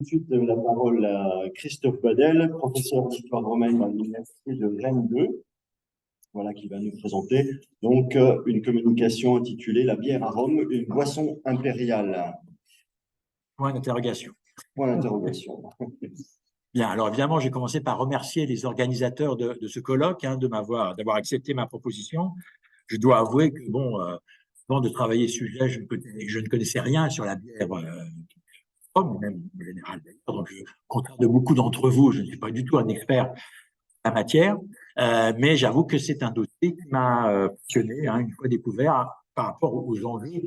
Tout de suite la parole à Christophe Badel, professeur d'histoire romaine à l'université de Rennes 2, voilà, qui va nous présenter donc une communication intitulée La bière à Rome, une boisson impériale. Point d'interrogation. Point d'interrogation. Bien, alors évidemment, j'ai commencé par remercier les organisateurs de ce colloque d'avoir accepté ma proposition. Je dois avouer que, avant de travailler ce sujet, je ne connaissais rien sur la bière Rome, même en général d'ailleurs. Donc, au contraire de beaucoup d'entre vous, je ne suis pas du tout un expert en la matière, mais j'avoue que c'est un dossier qui m'a passionné, une fois découvert par rapport aux enjeux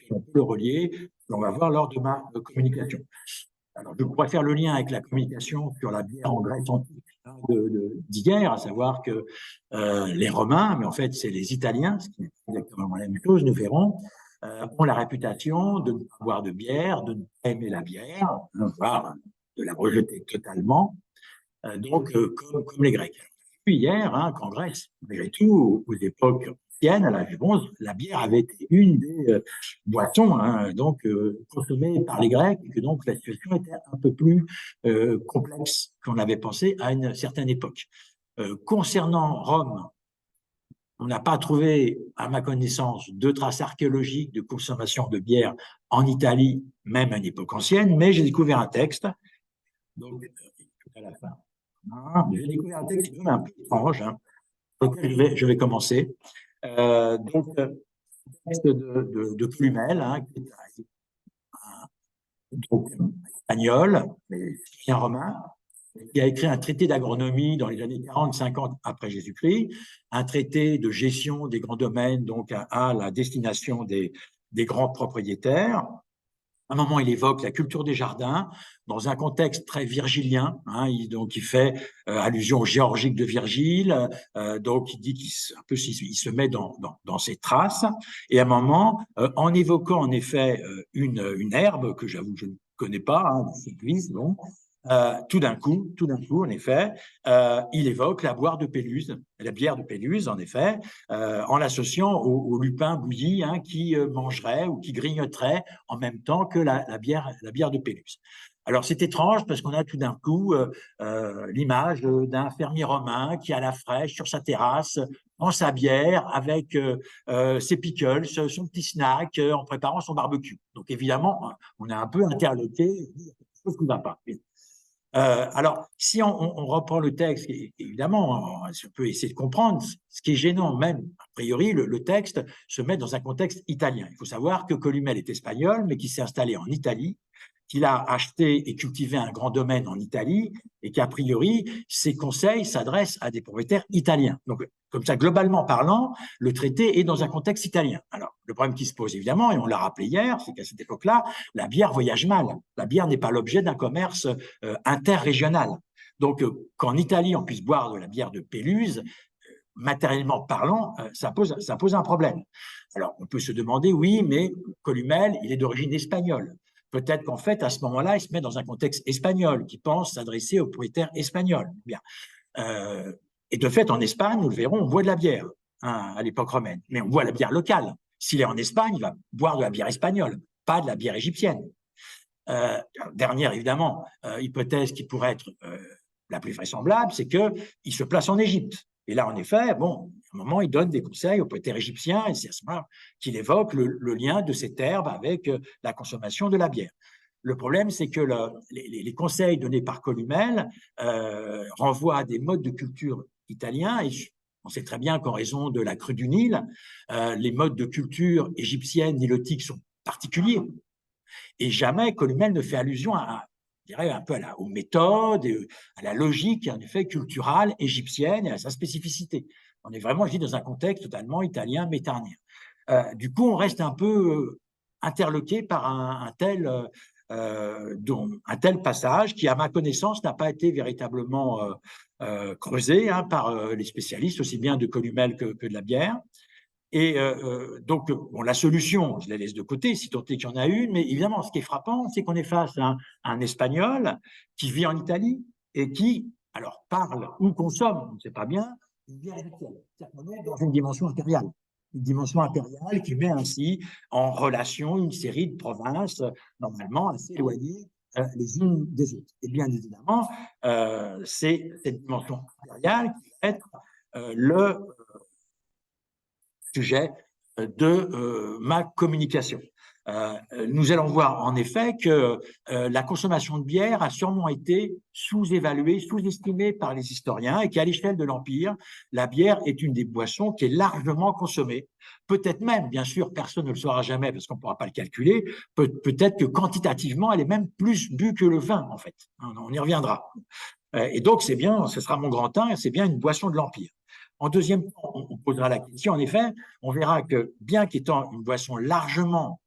qu'on peut le relier, qu'on va voir lors de ma communication. Alors, je pourrais faire le lien avec la communication sur la bière en Grèce antique d'hier, à savoir que les Romains, mais en fait c'est les Italiens, ce qui n'est pas exactement la même chose, nous verrons, ont la réputation de ne pas boire de bière, de ne pas aimer la bière, voire de la rejeter totalement, comme les Grecs. Puis hier, qu'en Grèce, malgré tout, aux époques anciennes, à l'âge du bronze, la bière avait été une des boissons consommées par les Grecs, et que donc la situation était un peu plus complexe qu'on l'avait pensé à une certaine époque. Concernant Rome, on n'a pas trouvé, à ma connaissance, de traces archéologiques de consommation de bière en Italie, même à une époque ancienne, mais j'ai découvert un texte, donc à la fin. J'ai découvert un texte qui est un peu étrange, auquel je vais commencer. Texte de Plumel, qui est espagnol, mais citoyen romain, qui a écrit un traité d'agronomie dans les années 40-50 après Jésus-Christ, un traité de gestion des grands domaines, donc à la destination des grands propriétaires. À un moment, il évoque la culture des jardins dans un contexte très virgilien. Il fait allusion au Géorgique de Virgile. Donc, il dit qu'il se met dans ses traces. Et à un moment, en évoquant en effet une herbe que j'avoue que je ne connais pas, tout d'un coup, en effet, il évoque la bière de Péluse, en effet, en l'associant au lupin bouilli qui mangerait ou qui grignoterait en même temps que la bière de Péluse. Alors c'est étrange parce qu'on a tout d'un coup l'image d'un fermier romain qui à la fraîche sur sa terrasse prend sa bière avec ses pickles, son petit snack en préparant son barbecue. Donc évidemment, on est un peu interloqué, il y a quelque chose qui ne va pas. Alors, si on reprend le texte, évidemment, on peut essayer de comprendre. Ce qui est gênant, même, a priori, le texte se met dans un contexte italien. Il faut savoir que Columel est espagnol, mais qui s'est installé en Italie, qu'il a acheté et cultivé un grand domaine en Italie, et qu'a priori, ses conseils s'adressent à des propriétaires italiens. Donc, comme ça, globalement parlant, le traité est dans un contexte italien. Alors, le problème qui se pose, évidemment, et on l'a rappelé hier, c'est qu'à cette époque-là, la bière voyage mal. La bière n'est pas l'objet d'un commerce interrégional. Donc, qu'en Italie, on puisse boire de la bière de Péluse, matériellement parlant, ça pose un problème. Alors, on peut se demander, oui, mais Columel, il est d'origine espagnole. Peut-être qu'en fait, à ce moment-là, il se met dans un contexte espagnol, qui pense s'adresser aux propriétaires espagnols. Bien. Et de fait, en Espagne, nous le verrons, on boit de la bière à l'époque romaine, mais on boit la bière locale. S'il est en Espagne, il va boire de la bière espagnole, pas de la bière égyptienne. Dernière, évidemment, hypothèse qui pourrait être la plus vraisemblable, c'est qu'il se place en Égypte. Et là, en effet, à un moment, il donne des conseils aux propriétaires égyptiens, et c'est à ce moment qu'il évoque le lien de cette herbe avec la consommation de la bière. Le problème, c'est que les conseils donnés par Columel renvoient à des modes de culture italiens, et on sait très bien qu'en raison de la crue du Nil, les modes de culture égyptienne, nilotique sont particuliers. Et jamais Columel ne fait allusion je dirais, un peu aux méthodes, à la logique, en effet, culturelle égyptienne et à sa spécificité. On est vraiment, je dis, dans un contexte totalement italien, méditerranéen. Du coup, on reste un peu interloqué par un tel passage qui, à ma connaissance, n'a pas été véritablement creusé par les spécialistes, aussi bien de Columel que de la bière. Et donc, la solution, je la laisse de côté, si tant est qu'il y en a une, mais évidemment, ce qui est frappant, c'est qu'on est face à un Espagnol qui vit en Italie et qui, alors, parle ou consomme, on ne sait pas bien, une bière égyptienne. C'est-à-dire qu'on est dans une dimension impériale qui met ainsi en relation une série de provinces, normalement assez éloignées les unes des autres. Et bien évidemment, c'est cette dimension impériale qui va être le sujet de ma communication. Nous allons voir en effet que la consommation de bière a sûrement été sous-évaluée, sous-estimée par les historiens et qu'à l'échelle de l'Empire, la bière est une des boissons qui est largement consommée. Peut-être même, bien sûr, personne ne le saura jamais parce qu'on ne pourra pas le calculer, peut-être que quantitativement, elle est même plus bue que le vin, en fait. On y reviendra. Et donc, c'est bien, ce sera mon grand 1, c'est bien une boisson de l'Empire. En deuxième temps, on posera la question, en effet, on verra que bien qu'étant une boisson largement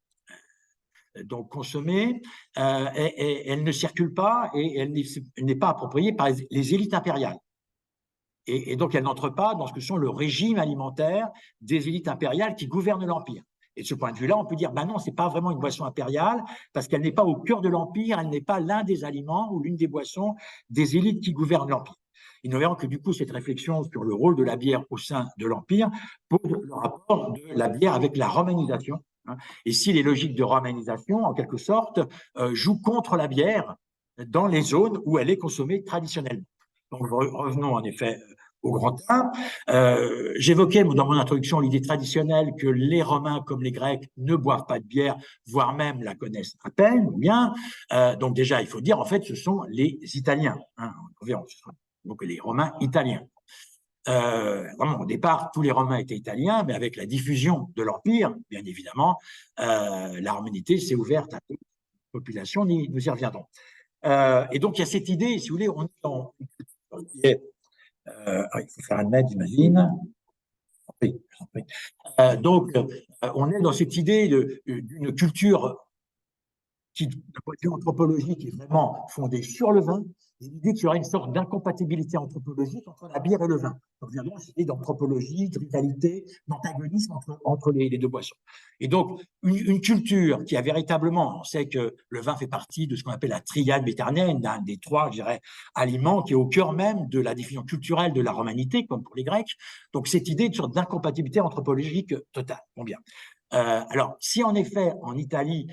donc consommée, elle ne circule pas et elle n'est pas appropriée par les élites impériales. Et donc, elle n'entre pas dans ce que sont le régime alimentaire des élites impériales qui gouvernent l'Empire. Et de ce point de vue-là, on peut dire, ben non, c'est pas vraiment une boisson impériale parce qu'elle n'est pas au cœur de l'Empire, elle n'est pas l'un des aliments ou l'une des boissons des élites qui gouvernent l'Empire. Et nous verrons que du coup, cette réflexion sur le rôle de la bière au sein de l'Empire pose le rapport de la bière avec la romanisation. Et si les logiques de romanisation, en quelque sorte, jouent contre la bière dans les zones où elle est consommée traditionnellement. Donc, revenons en effet au grand 1. J'évoquais dans mon introduction l'idée traditionnelle que les Romains comme les Grecs ne boivent pas de bière, voire même la connaissent à peine, ou bien. Donc déjà, il faut dire, en fait, ce sont les Italiens. Donc les Romains italiens. Vraiment, au départ, tous les Romains étaient italiens, mais avec la diffusion de l'Empire, bien évidemment, la romanité s'est ouverte à toute la population, nous y reviendrons. Et donc, il y a cette idée, si vous voulez, on est dans il faut faire un mètre, j'imagine. Donc, on est dans cette idée d'une culture qui, d'un point de vue anthropologique, est vraiment fondée sur le vin, et l'idée qu'il y aura une sorte d'incompatibilité anthropologique entre la bière et le vin. Donc, évidemment, c'est l'idée d'anthropologie, de rivalité, d'antagonisme entre les deux boissons. Et donc, une culture qui a véritablement, on sait que le vin fait partie de ce qu'on appelle la triade méditerranéenne, d'un des 3, je dirais, aliments qui est au cœur même de la définition culturelle de la romanité, comme pour les Grecs. Donc, cette idée de sorte d'incompatibilité anthropologique totale. Bon, bien. Alors, si en effet, en Italie,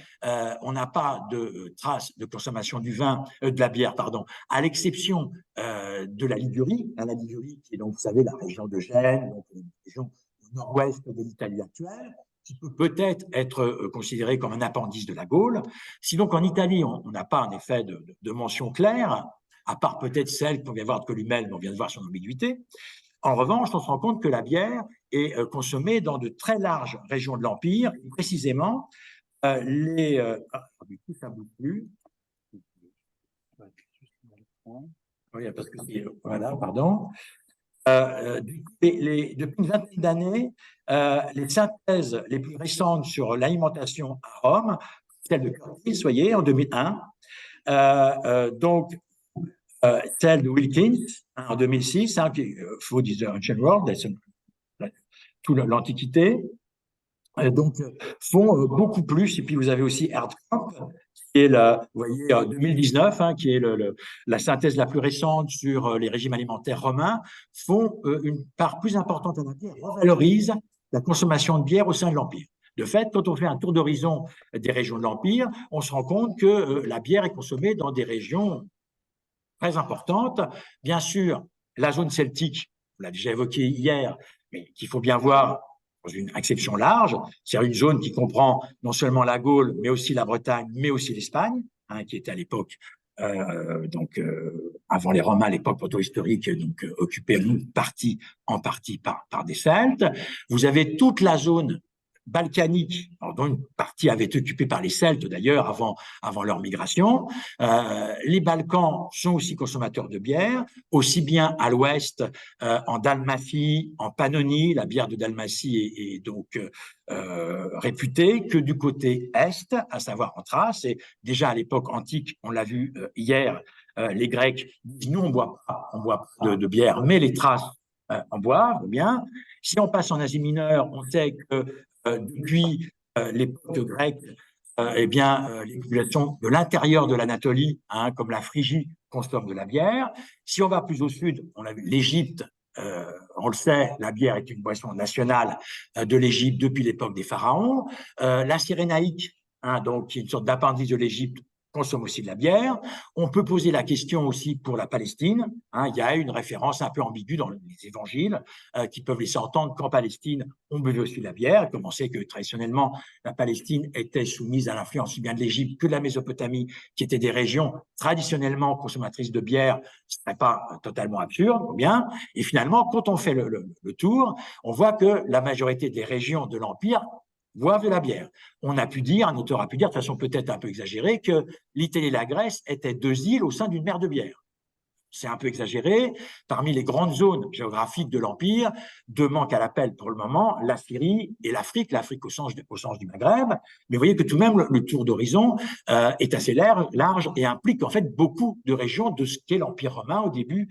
on n'a pas de traces de consommation du vin, de la bière, pardon, à l'exception de la Ligurie, la Ligurie qui est donc, vous savez, la région de Gênes, donc une région au nord-ouest de l'Italie actuelle, qui peut peut-être être considérée comme un appendice de la Gaule. Si donc en Italie, on n'a pas en effet de mention claire, à part peut-être celle qu'on vient voir de Columel, mais on vient de voir son ambiguïté. En revanche, on se rend compte que la bière est consommée dans de très larges régions de l'Empire, et précisément les... du coup, ça ne bouge plus. Oui, parce que voilà, pardon. Depuis une vingtaine d'années, les synthèses les plus récentes sur l'alimentation à Rome, celle de Curtis, voyez, en 2001, donc celle de Wilkins en 2006, Food is the Ancient World, toute l'Antiquité, donc font beaucoup plus. Et puis vous avez aussi Erdkamp, qui est vous voyez, 2019, qui est la synthèse la plus récente sur les régimes alimentaires romains, font une part plus importante de la bière, revalorisent la consommation de bière au sein de l'Empire. De fait, quand on fait un tour d'horizon des régions de l'Empire, on se rend compte que la bière est consommée dans des régions très importante. Bien sûr, la zone celtique, on l'a déjà évoqué hier, mais qu'il faut bien voir dans une acception large, c'est une zone qui comprend non seulement la Gaule, mais aussi la Bretagne, mais aussi l'Espagne, qui était à l'époque, avant les Romains, l'époque proto-historique, donc occupée en partie par des Celtes. Vous avez toute la zone balkanique, dont une partie avait été occupée par les Celtes d'ailleurs avant leur migration. Les Balkans sont aussi consommateurs de bière, aussi bien à l'ouest, en Dalmatie, en Pannonie, la bière de Dalmatie est donc réputée, que du côté est, à savoir en Thrace. Et déjà à l'époque antique, on l'a vu hier, les Grecs disent nous on boit pas de bière, mais les Thraces en boivent bien. Si on passe en Asie mineure, on sait que depuis l'époque grecque, eh bien, les populations de l'intérieur de l'Anatolie, comme la Phrygie, consomment de la bière. Si on va plus au sud, on a vu l'Égypte, on le sait, la bière est une boisson nationale de l'Égypte depuis l'époque des pharaons. La Cyrénaïque, donc qui est une sorte d'appendice de l'Égypte, consomment aussi de la bière. On peut poser la question aussi pour la Palestine. Il y a une référence un peu ambiguë dans les évangiles qui peuvent laisser entendre qu'en Palestine, on buvait aussi de la bière. Comme on sait que traditionnellement, la Palestine était soumise à l'influence aussi bien de l'Égypte que de la Mésopotamie, qui étaient des régions traditionnellement consommatrices de bière, ce serait pas totalement absurde, bien. Et finalement, quand on fait le tour, on voit que la majorité des régions de l'Empire boivent de la bière. On a pu dire, un auteur a pu dire, de façon peut-être un peu exagérée, que l'Italie et la Grèce étaient deux îles au sein d'une mer de bière. C'est un peu exagéré. Parmi les grandes zones géographiques de l'Empire, deux manquent à l'appel pour le moment, la Syrie et l'Afrique au sens du Maghreb. Mais vous voyez que tout de même, le tour d'horizon est assez large et implique en fait beaucoup de régions de ce qu'est l'Empire romain au début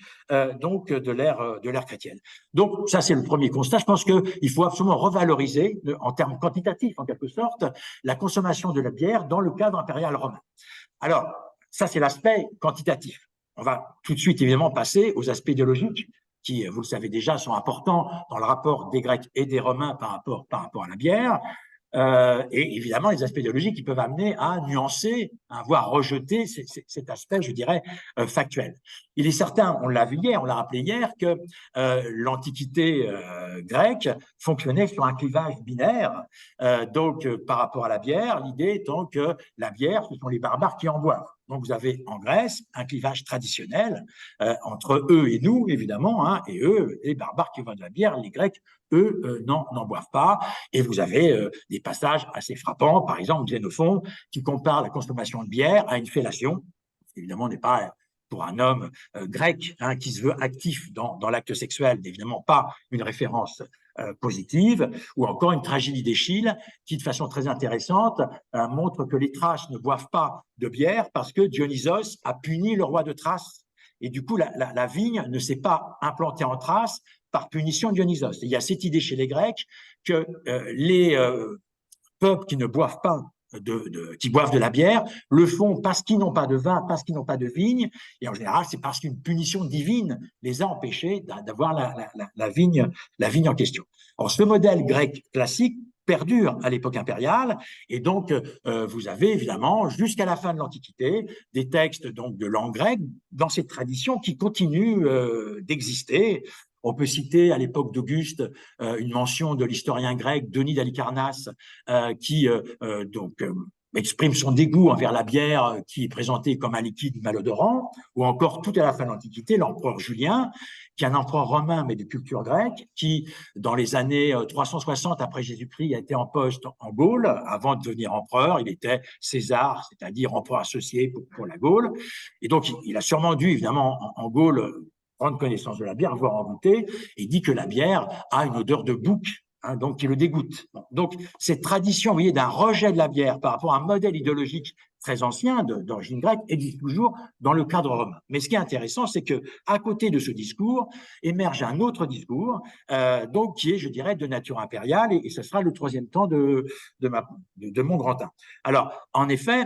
donc de l'ère chrétienne. Donc ça, c'est le premier constat. Je pense qu'il faut absolument revaloriser, en termes quantitatifs en quelque sorte, la consommation de la bière dans le cadre impérial romain. Alors, ça, c'est l'aspect quantitatif. On va tout de suite, évidemment, passer aux aspects idéologiques qui, vous le savez déjà, sont importants dans le rapport des Grecs et des Romains par rapport à la bière. Et évidemment, les aspects idéologiques qui peuvent amener à nuancer, voire rejeter cet aspect, je dirais, factuel. Il est certain, on l'a vu hier, on l'a rappelé hier, que l'Antiquité grecque fonctionnait sur un clivage binaire. Donc, par rapport à la bière, l'idée étant que la bière, ce sont les barbares qui en boivent. Donc, vous avez en Grèce un clivage traditionnel entre eux et nous, évidemment, et eux, les barbares qui boivent de la bière, les Grecs, eux, n'en boivent pas. Et vous avez des passages assez frappants, par exemple Xénophon, qui compare la consommation de bière à une fellation. Évidemment, on n'est pas pour un homme grec qui se veut actif dans l'acte sexuel, évidemment pas une référence positive, ou encore une tragédie d'Échille qui, de façon très intéressante, montre que les Thraces ne boivent pas de bière parce que Dionysos a puni le roi de Thrace. Et du coup, la vigne ne s'est pas implantée en Thrace par punition de Dionysos. Et il y a cette idée chez les Grecs que les peuples qui ne boivent pas qui boivent de la bière, le font parce qu'ils n'ont pas de vin, parce qu'ils n'ont pas de vigne, et en général, c'est parce qu'une punition divine les a empêchés d'avoir la vigne en question. Alors, ce modèle grec classique perdure à l'époque impériale, et donc vous avez évidemment, jusqu'à la fin de l'Antiquité, des textes donc de langue grecque dans cette tradition qui continue d'exister. On peut citer à l'époque d'Auguste une mention de l'historien grec Denis d'Halicarnasse qui exprime son dégoût envers la bière qui est présentée comme un liquide malodorant, ou encore tout à la fin de l'Antiquité, l'empereur Julien, qui est un empereur romain mais de culture grecque, qui dans les années 360 après Jésus-Christ a été en poste en Gaule. Avant de devenir empereur, il était César, c'est-à-dire empereur associé pour la Gaule. Et donc il a sûrement dû évidemment en Gaule prendre connaissance de la bière, voire en goûter, et dit que la bière a une odeur de bouc, donc qui le dégoûte. Donc, cette tradition, vous voyez, d'un rejet de la bière par rapport à un modèle idéologique très ancien d'origine grecque existe toujours dans le cadre romain. Mais ce qui est intéressant, c'est que à côté de ce discours émerge un autre discours, donc qui est, je dirais, de nature impériale, et ce sera le troisième temps de mon grand 1. Alors, en effet,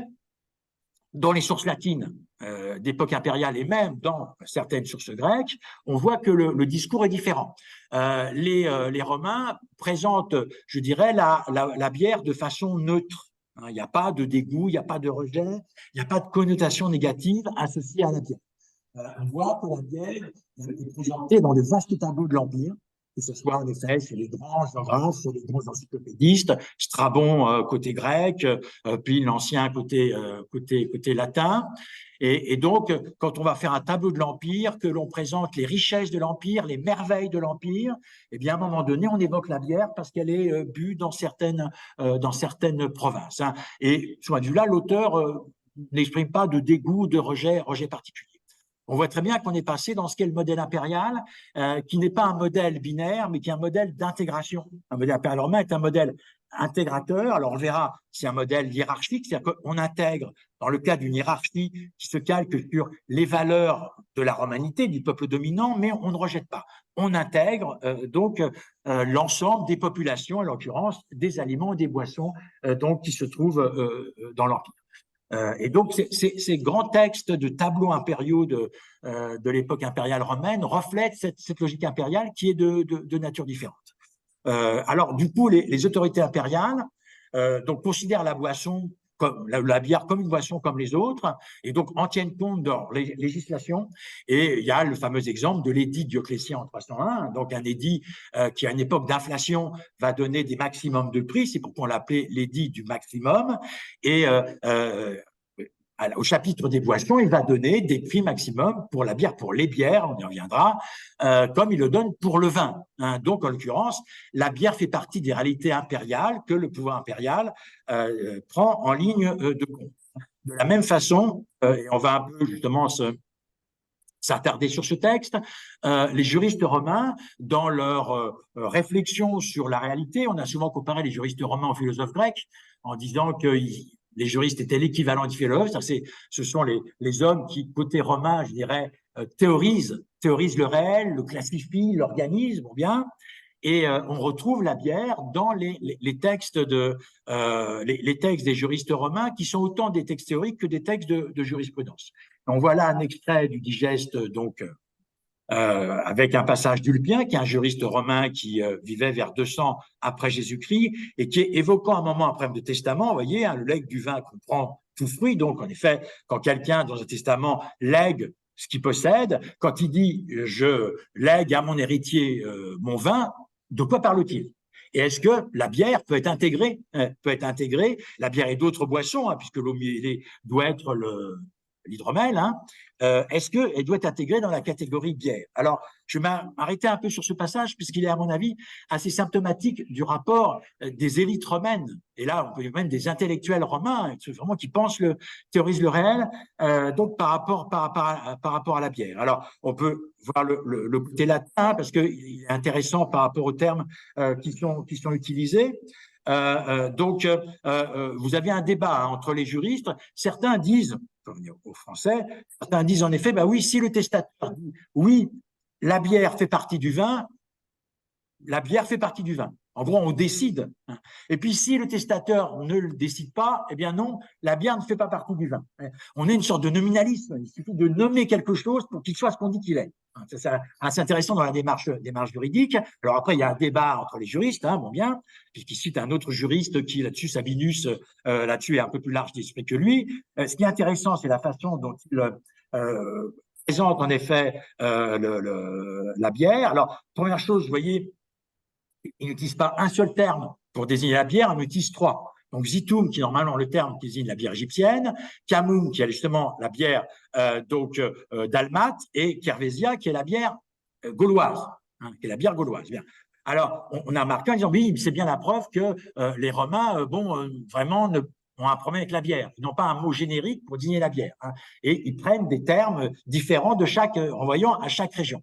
dans les sources latines d'époque impériale et même dans certaines sources grecques, on voit que le discours est différent. Les Romains présentent, je dirais, la bière de façon neutre. Il n'y a pas de dégoût, il n'y a pas de rejet, il n'y a pas de connotation négative associée à la bière. On voit que la bière est présentée dans le vaste tableau de l'Empire, que ce soit en effet chez les grands géographes, chez les grands encyclopédistes, Strabon côté grec, puis l'Ancien côté latin. Et donc, quand on va faire un tableau de l'Empire, que l'on présente les richesses de l'Empire, les merveilles de l'Empire, eh bien, à un moment donné, on évoque la bière parce qu'elle est bue dans certaines provinces. Et soit de vue-là, l'auteur n'exprime pas de dégoût, de rejet particulier. On voit très bien qu'on est passé dans ce qu'est le modèle impérial, qui n'est pas un modèle binaire, mais qui est un modèle d'intégration. Un modèle impérial romain est un modèle intégrateur. Alors, on verra, c'est un modèle hiérarchique, c'est-à-dire qu'on intègre, dans le cas d'une hiérarchie qui se calque sur les valeurs de la romanité, du peuple dominant, mais on ne rejette pas. On intègre donc l'ensemble des populations, en l'occurrence des aliments et des boissons donc, qui se trouvent dans l'Empire. Et donc, ces grands textes de tableaux impériaux de l'époque impériale romaine reflètent cette logique impériale qui est de nature différente. Alors, du coup, les autorités impériales donc considèrent la boisson comme la bière comme une boisson comme les autres, et donc en tiennent compte dans les législations. Et il y a le fameux exemple de l'édit Dioclétien en 301, donc un édit qui, à une époque d'inflation, va donner des maximums de prix, c'est pourquoi on l'appelait l'édit du maximum, et au chapitre des boissons, il va donner des prix maximum pour la bière, pour les bières, on y reviendra, comme il le donne pour le vin. Hein. Donc, en l'occurrence, la bière fait partie des réalités impériales que le pouvoir impérial prend en ligne de compte. De la même façon, et on va un peu justement s'attarder sur ce texte, les juristes romains, dans leur réflexion sur la réalité, on a souvent comparé les juristes romains aux philosophes grecs en disant que les juristes étaient l'équivalent des philosophes, ce sont les hommes qui, côté romain, je dirais, théorisent le réel, le classifient, l'organisent, bon bien, et on retrouve la bière dans les textes les textes des juristes romains, qui sont autant des textes théoriques que des textes de jurisprudence. Donc voilà un extrait du digeste, donc avec un passage d'Ulpien, qui est un juriste romain qui vivait vers 200 après Jésus-Christ, et qui est évoquant un moment un problème de testament. Vous voyez, hein, le legs du vin comprend tout fruit. Donc, en effet, quand quelqu'un, dans un testament, lègue ce qu'il possède, quand il dit « je lègue à mon héritier mon vin », de quoi parle-t-il? Et est-ce que la bière peut être intégrée? La bière et d'autres boissons, hein, puisque l'eau mielée doit être l'hydromel, hein, est-ce qu'elle doit être intégrée dans la catégorie bière? Alors, je vais m'arrêter un peu sur ce passage, puisqu'il est, à mon avis, assez symptomatique du rapport des élites romaines, et là, on peut même des intellectuels romains, vraiment qui théorisent le réel, donc par rapport à la bière. Alors, on peut voir le côté latin, parce qu'il est intéressant par rapport aux termes qui sont utilisés. Vous avez un débat entre les juristes. Certains disent, pour venir aux Français, certains disent en effet, bah oui, si le testateur dit oui, la bière fait partie du vin, la bière fait partie du vin. En gros, on décide. Et puis, si le testateur ne le décide pas, eh bien non, la bière ne fait pas partie du vin. On est une sorte de nominalisme. Il suffit de nommer quelque chose pour qu'il soit ce qu'on dit qu'il est. C'est assez intéressant dans la démarche juridique. Alors après, il y a un débat entre les juristes, hein, bon bien, puisqu'il cite un autre juriste qui, là-dessus, Sabinus, là-dessus, est un peu plus large d'esprit que lui. Ce qui est intéressant, c'est la façon dont il présente, en effet, la bière. Alors, première chose, vous voyez, il n'utilise pas un seul terme pour désigner la bière, il utilise trois. Donc, Zitum, qui est normalement le terme qui désigne la bière égyptienne, Kamum, qui est justement la bière d'Almat, et Kervesia, qui est la bière gauloise, hein, qui est la bière gauloise. Bien. Alors, on a remarqué en disant, oui, c'est bien la preuve que les Romains, vraiment, ont un problème avec la bière. Ils n'ont pas un mot générique pour désigner la bière. Hein, et ils prennent des termes différents renvoyant à chaque région.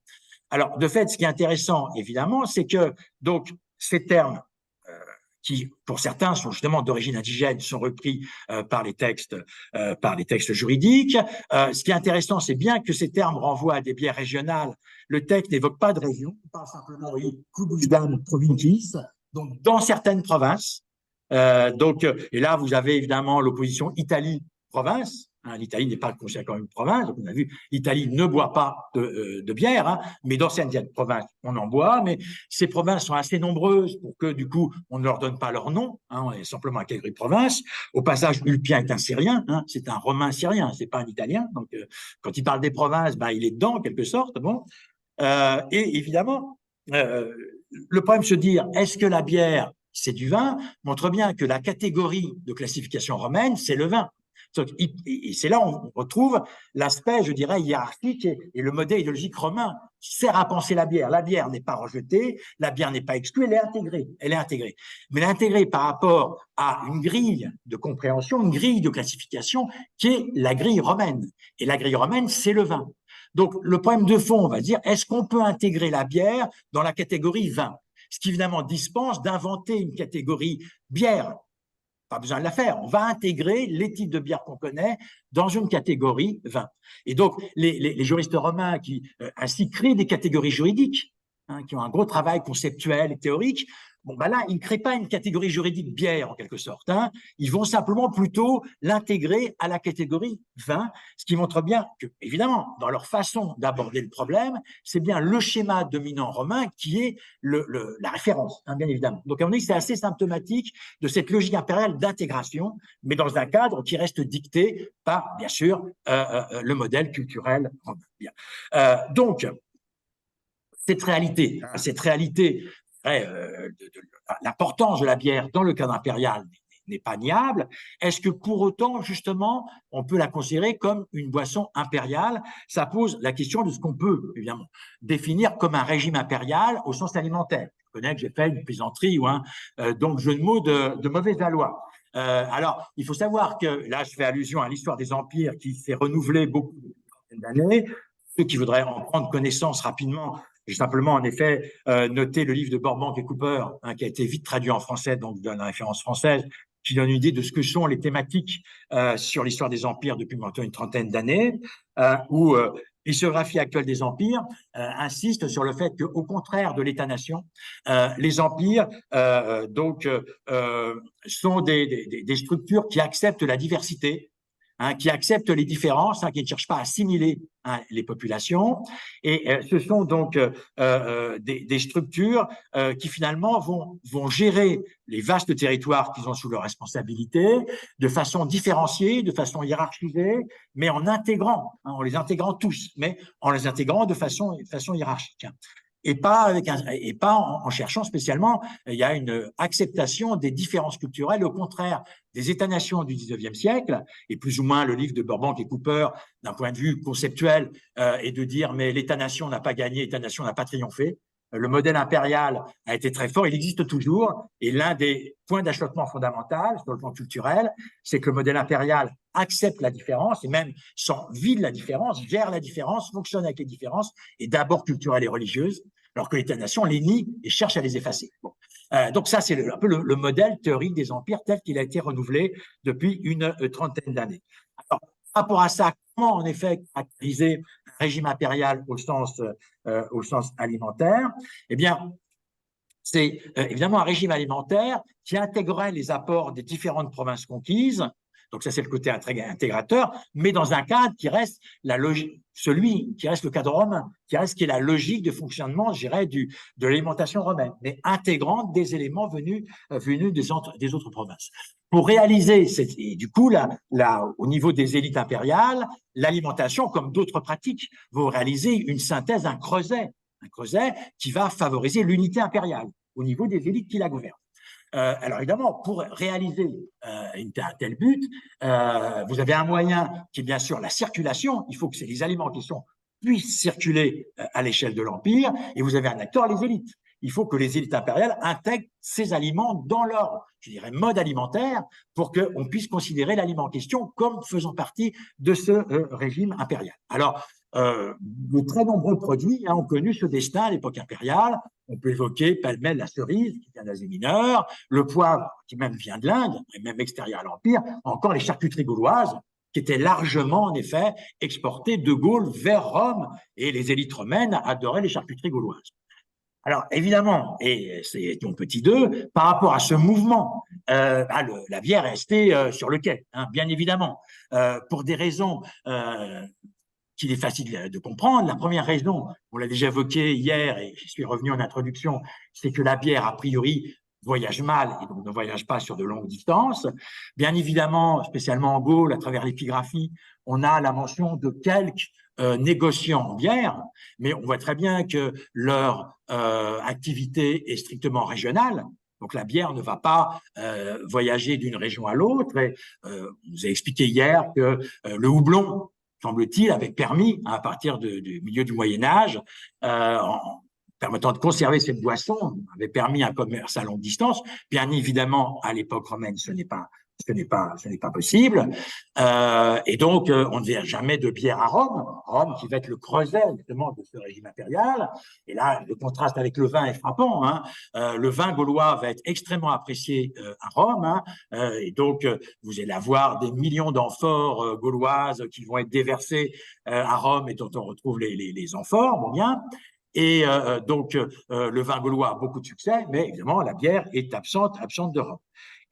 Alors, de fait, ce qui est intéressant, évidemment, c'est que donc ces termes qui, pour certains, sont justement d'origine indigène, sont repris par les textes juridiques. Ce qui est intéressant, c'est bien que ces termes renvoient à des bières régionales. Le texte n'évoque pas de région, il parle simplement Cubusdam provincis, donc dans certaines provinces. Et là, vous avez évidemment l'opposition Italie-province. L'Italie n'est pas considérée comme une province. Donc on a vu, l'Italie ne boit pas de bière, hein, mais dans certaines provinces, on en boit. Mais ces provinces sont assez nombreuses pour que, du coup, on ne leur donne pas leur nom. Hein, on est simplement à catégorie de province. Au passage, Ulpien est un Syrien. Hein, c'est un Romain syrien, c'est pas un Italien. Donc, quand il parle des provinces, il est dedans, en quelque sorte. Bon. Et évidemment, le problème de se dire, est-ce que la bière, c'est du vin, montre bien que la catégorie de classification romaine, c'est le vin. Et c'est là où on retrouve l'aspect, je dirais, hiérarchique et le modèle idéologique romain qui sert à penser la bière. La bière n'est pas rejetée, la bière n'est pas exclue, elle est intégrée. Mais elle est intégrée par rapport à une grille de compréhension, une grille de classification qui est la grille romaine. Et la grille romaine, c'est le vin. Donc, le problème de fond, on va dire, est-ce qu'on peut intégrer la bière dans la catégorie vin? Ce qui, évidemment, dispense d'inventer une catégorie bière. Pas besoin de la faire. On va intégrer les types de bières qu'on connaît dans une catégorie vin. Et donc, les juristes romains qui ainsi créent des catégories juridiques, hein, qui ont un gros travail conceptuel et théorique, Bon, ben là, ils ne créent pas une catégorie juridique bière, en quelque sorte. Hein. Ils vont simplement plutôt l'intégrer à la catégorie vin, ce qui montre bien que, évidemment, dans leur façon d'aborder le problème, c'est bien le schéma dominant romain qui est la référence, hein, bien évidemment. Donc, à mon avis, c'est assez symptomatique de cette logique impériale d'intégration, mais dans un cadre qui reste dicté par, bien sûr, le modèle culturel romain. Bien. Donc, cette réalité, l'importance de la bière dans le cadre impérial n'est pas niable. Est-ce que pour autant, justement, on peut la considérer comme une boisson impériale? Ça pose la question de ce qu'on peut, évidemment, définir comme un régime impérial au sens alimentaire. Je connais que j'ai fait une plaisanterie ou donc jeu de mots de mauvaise aloi. Alors, il faut savoir que, là, je fais allusion à l'histoire des empires qui s'est renouvelée beaucoup d'années. Ceux qui voudraient en prendre connaissance rapidement, j'ai simplement, en effet, noté le livre de Borbank et Cooper, hein, qui a été vite traduit en français, donc dans la référence française, qui donne une idée de ce que sont les thématiques sur l'histoire des empires depuis maintenant une trentaine d'années, où l'historiographie actuelle des empires insiste sur le fait qu'au contraire de l'État-nation, les empires sont des structures qui acceptent la diversité, hein, qui acceptent les différences, hein, qui ne cherchent pas à assimiler, hein, les populations. Et ce sont donc des structures qui finalement vont gérer les vastes territoires qu'ils ont sous leur responsabilité de façon différenciée, de façon hiérarchisée, mais en intégrant, hein, en les intégrant tous, mais en les intégrant de façon hiérarchique. Et pas en cherchant spécialement, il y a une acceptation des différences culturelles, au contraire des États-nations du 19e siècle, et plus ou moins le livre de Borbank et Cooper, d'un point de vue conceptuel, est de dire mais l'État-nation n'a pas gagné, l'État-nation n'a pas triomphé. Le modèle impérial a été très fort, il existe toujours, et l'un des points d'achoppement fondamental sur le plan culturel, c'est que le modèle impérial accepte la différence et même s'en vide la différence, gère la différence, fonctionne avec les différences, et d'abord culturelles et religieuses, alors que l'État-nation les nie et cherche à les effacer. Bon. Donc ça, c'est un peu le modèle théorique des empires tel qu'il a été renouvelé depuis une trentaine d'années. Alors, par rapport à ça, comment en effet caractériser un régime impérial au sens alimentaire? Eh bien, c'est évidemment un régime alimentaire qui intégrerait les apports des différentes provinces conquises. Donc ça, c'est le côté intégrateur, mais dans un cadre qui reste qui reste le cadre romain, qui reste qui est la logique de fonctionnement, je dirais, de l'alimentation romaine, mais intégrant des éléments venus des autres provinces. Pour réaliser, et du coup, au niveau des élites impériales, l'alimentation, comme d'autres pratiques, va réaliser une synthèse, un creuset qui va favoriser l'unité impériale au niveau des élites qui la gouvernent. Alors évidemment, pour réaliser un tel but, vous avez un moyen qui est bien sûr la circulation. Il faut que les aliments en question puissent circuler à l'échelle de l'Empire, et vous avez un acteur, les élites. Il faut que les élites impériales intègrent ces aliments dans leur, je dirais, mode alimentaire pour qu'on puisse considérer l'aliment en question comme faisant partie de ce régime impérial. Alors, de très nombreux produits ont connu ce destin à l'époque impériale. On peut évoquer pêle-mêle la cerise, qui vient d'Asie mineure, le poivre, qui même vient de l'Inde, et même extérieur à l'Empire, encore les charcuteries gauloises, qui étaient largement, en effet, exportées de Gaule vers Rome, et les élites romaines adoraient les charcuteries gauloises. Alors, évidemment, et c'est mon petit 2, par rapport à ce mouvement, la bière est restée sur le quai, hein, bien évidemment, pour des raisons qu'il est facile de comprendre. La première raison, on l'a déjà évoqué hier et j'y suis revenu en introduction, c'est que la bière, a priori, voyage mal et donc ne voyage pas sur de longues distances. Bien évidemment, spécialement en Gaule, à travers l'épigraphie, on a la mention de quelques négociants en bière, mais on voit très bien que leur activité est strictement régionale. Donc la bière ne va pas voyager d'une région à l'autre. Et on vous a expliqué hier que le houblon, semble-t-il, avait permis, à partir du milieu du Moyen-Âge, en permettant de conserver cette boisson, avait permis un commerce à longue distance. Bien évidemment, à l'époque romaine, ce n'est pas possible. Et donc, on ne verra jamais de bière à Rome. Rome qui va être le creuset, justement, de ce régime impérial. Et là, le contraste avec le vin est frappant. Hein. Le vin gaulois va être extrêmement apprécié à Rome. Hein. Et donc, vous allez avoir des millions d'amphores gauloises qui vont être déversées à Rome et dont on retrouve les amphores. Bon, bien. Et donc, le vin gaulois a beaucoup de succès, mais évidemment, la bière est absente d'Europe.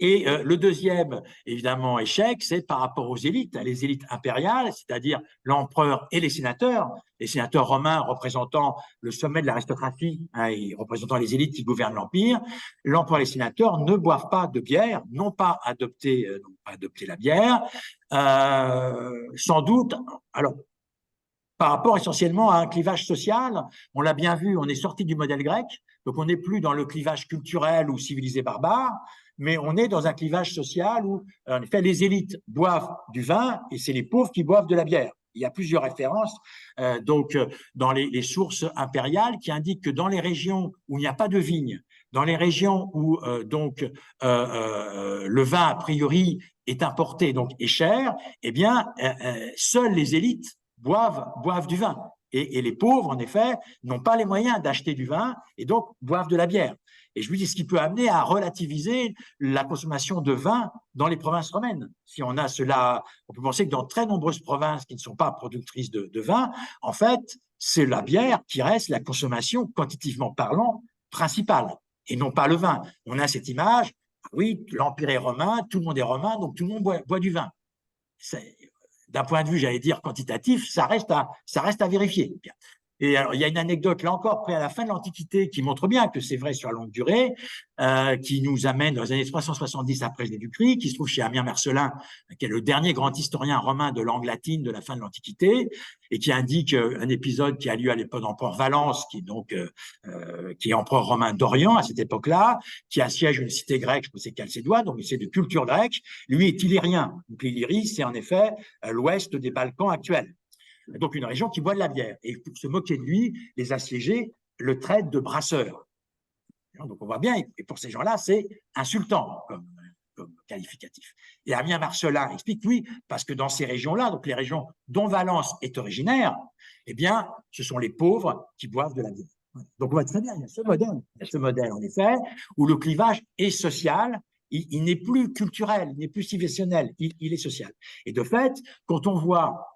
Et le deuxième, évidemment, échec, c'est par rapport aux élites, les élites impériales, c'est-à-dire l'empereur et les sénateurs romains représentant le sommet de l'aristocratie, et représentant les élites qui gouvernent l'Empire. L'empereur et les sénateurs ne boivent pas de bière, n'ont pas adopté la bière, sans doute. Alors, par rapport essentiellement à un clivage social, on l'a bien vu, on est sorti du modèle grec, donc on n'est plus dans le clivage culturel ou civilisé barbare, mais on est dans un clivage social où, en effet, les élites boivent du vin et c'est les pauvres qui boivent de la bière. Il y a plusieurs références dans les sources impériales qui indiquent que dans les régions où il n'y a pas de vignes, dans les régions où le vin a priori est importé, donc est cher, eh bien, seules les élites boivent du vin. Et les pauvres, en effet, n'ont pas les moyens d'acheter du vin et donc boivent de la bière. Et je me dis, ce qui peut amener à relativiser la consommation de vin dans les provinces romaines. Si on a cela, on peut penser que dans très nombreuses provinces qui ne sont pas productrices de vin, en fait, c'est la bière qui reste la consommation, quantitativement parlant, principale, et non pas le vin. On a cette image, oui, l'Empire est romain, tout le monde est romain, donc tout le monde boit du vin. D'un point de vue, j'allais dire, quantitatif, ça reste à vérifier. Et alors, il y a une anecdote, là encore, près à la fin de l'Antiquité, qui montre bien que c'est vrai sur la longue durée, qui nous amène dans les années 370 après Jésus-Christ, qui se trouve chez Ammien Marcellin, qui est le dernier grand historien romain de langue latine de la fin de l'Antiquité, et qui indique un épisode qui a lieu à l'époque d'empereur Valence, qui est empereur romain d'Orient à cette époque-là, qui assiège une cité grecque, je pense que c'est Chalcédoine, donc c'est de culture grecque. Lui est illyrien. Donc l'Illyrie, c'est en effet l'ouest des Balkans actuels. Donc une région qui boit de la bière. Et pour se moquer de lui, les assiégés le traitent de brasseur. Donc on voit bien, et pour ces gens-là, c'est insultant comme qualificatif. Et Ammien Marcellin explique, oui, parce que dans ces régions-là, donc les régions dont Valence est originaire, eh bien, ce sont les pauvres qui boivent de la bière. Donc on voit très bien, il y a ce modèle en effet, où le clivage est social, il n'est plus culturel, il n'est plus civilisationnel, il est social. Et de fait, quand on voit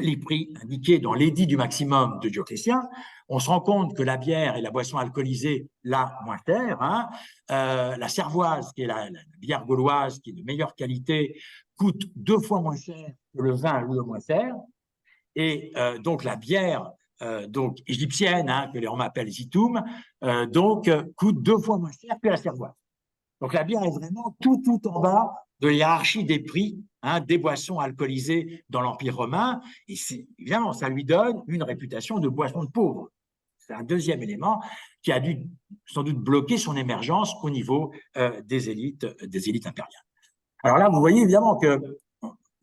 les prix indiqués dans l'édit du maximum de Dioclétien, on se rend compte que la bière est la boisson alcoolisée la moins chère. La cervoise, qui est la bière gauloise, qui est de meilleure qualité, coûte 2 fois moins cher que le vin le moins cher. Et donc la bière donc égyptienne, que les Romains appellent zitum, coûte 2 fois moins cher que la cervoise. Donc la bière est vraiment tout en bas de la hiérarchie des prix des boissons alcoolisées dans l'Empire romain. Et évidemment, ça lui donne une réputation de boisson de pauvre. C'est un deuxième élément qui a dû sans doute bloquer son émergence au niveau des élites impériales. Alors là, vous voyez évidemment que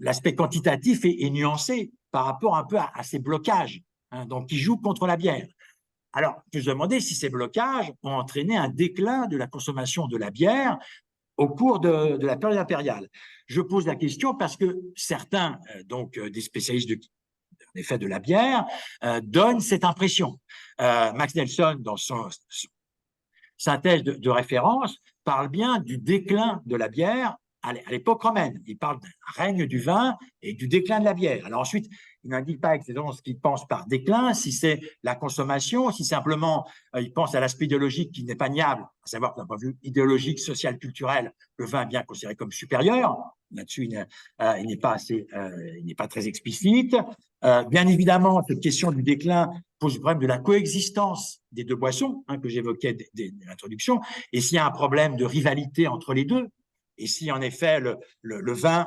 l'aspect quantitatif est nuancé par rapport un peu à ces blocages, donc qui jouent contre la bière. Alors, je me demandais si ces blocages ont entraîné un déclin de la consommation de la bière au cours de la période impériale. Je pose la question parce que certains, des spécialistes en effet de la bière, donnent cette impression. Max Nelson, dans sa thèse de référence, parle bien du déclin de la bière à l'époque romaine. Il parle d'un règne du vin et du déclin de la bière. Alors ensuite, il n'indique pas exactement ce qu'il pense par déclin, si c'est la consommation, si simplement il pense à l'aspect idéologique qui n'est pas niable, à savoir d'un point de vue idéologique, social, culturel, le vin est bien considéré comme supérieur. Là-dessus, il n'est pas très explicite. Bien évidemment, cette question du déclin pose le problème de la coexistence des deux boissons que j'évoquais dès l'introduction. Et s'il y a un problème de rivalité entre les deux, et si en effet le vin,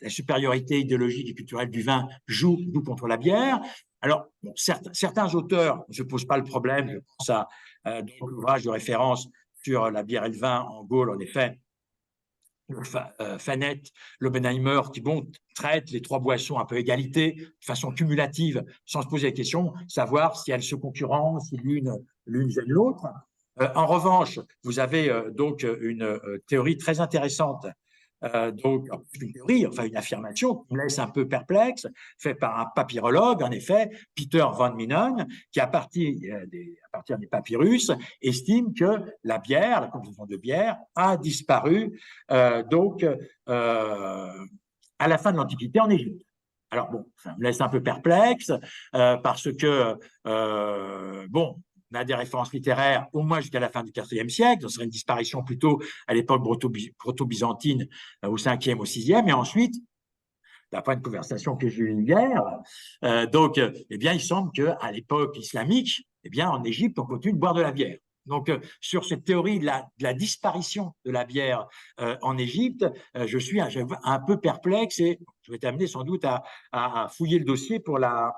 la supériorité idéologique et culturelle du vin joue contre la bière, alors bon, certains auteurs ne se posent pas le problème. Je pense à l'ouvrage de référence sur la bière et le vin en Gaule, en effet, Fanet, Lobenheimer, qui traite les trois boissons un peu égalité, de façon cumulative, sans se poser la question, savoir si elles se concurrencent, si l'une gêne l'autre. En revanche, vous avez une théorie très intéressante, une théorie, enfin une affirmation qui me laisse un peu perplexe, faite par un papyrologue, en effet, Peter van Minon, qui à partir des papyrus estime que la bière, la consommation de bière, a disparu à la fin de l'Antiquité en Égypte. Alors bon, ça me laisse un peu perplexe parce que, bon, on a des références littéraires au moins jusqu'à la fin du IVe siècle, ce serait une disparition plutôt à l'époque proto-byzantine au 5e, au 6e, et ensuite, d'après une conversation que j'ai eue hier, eh bien, il semble qu'à l'époque islamique, eh bien, en Égypte, on continue de boire de la bière. Donc, sur cette théorie de la disparition de la bière en Égypte, je suis un peu perplexe et je vais t'amener sans doute à fouiller le dossier pour la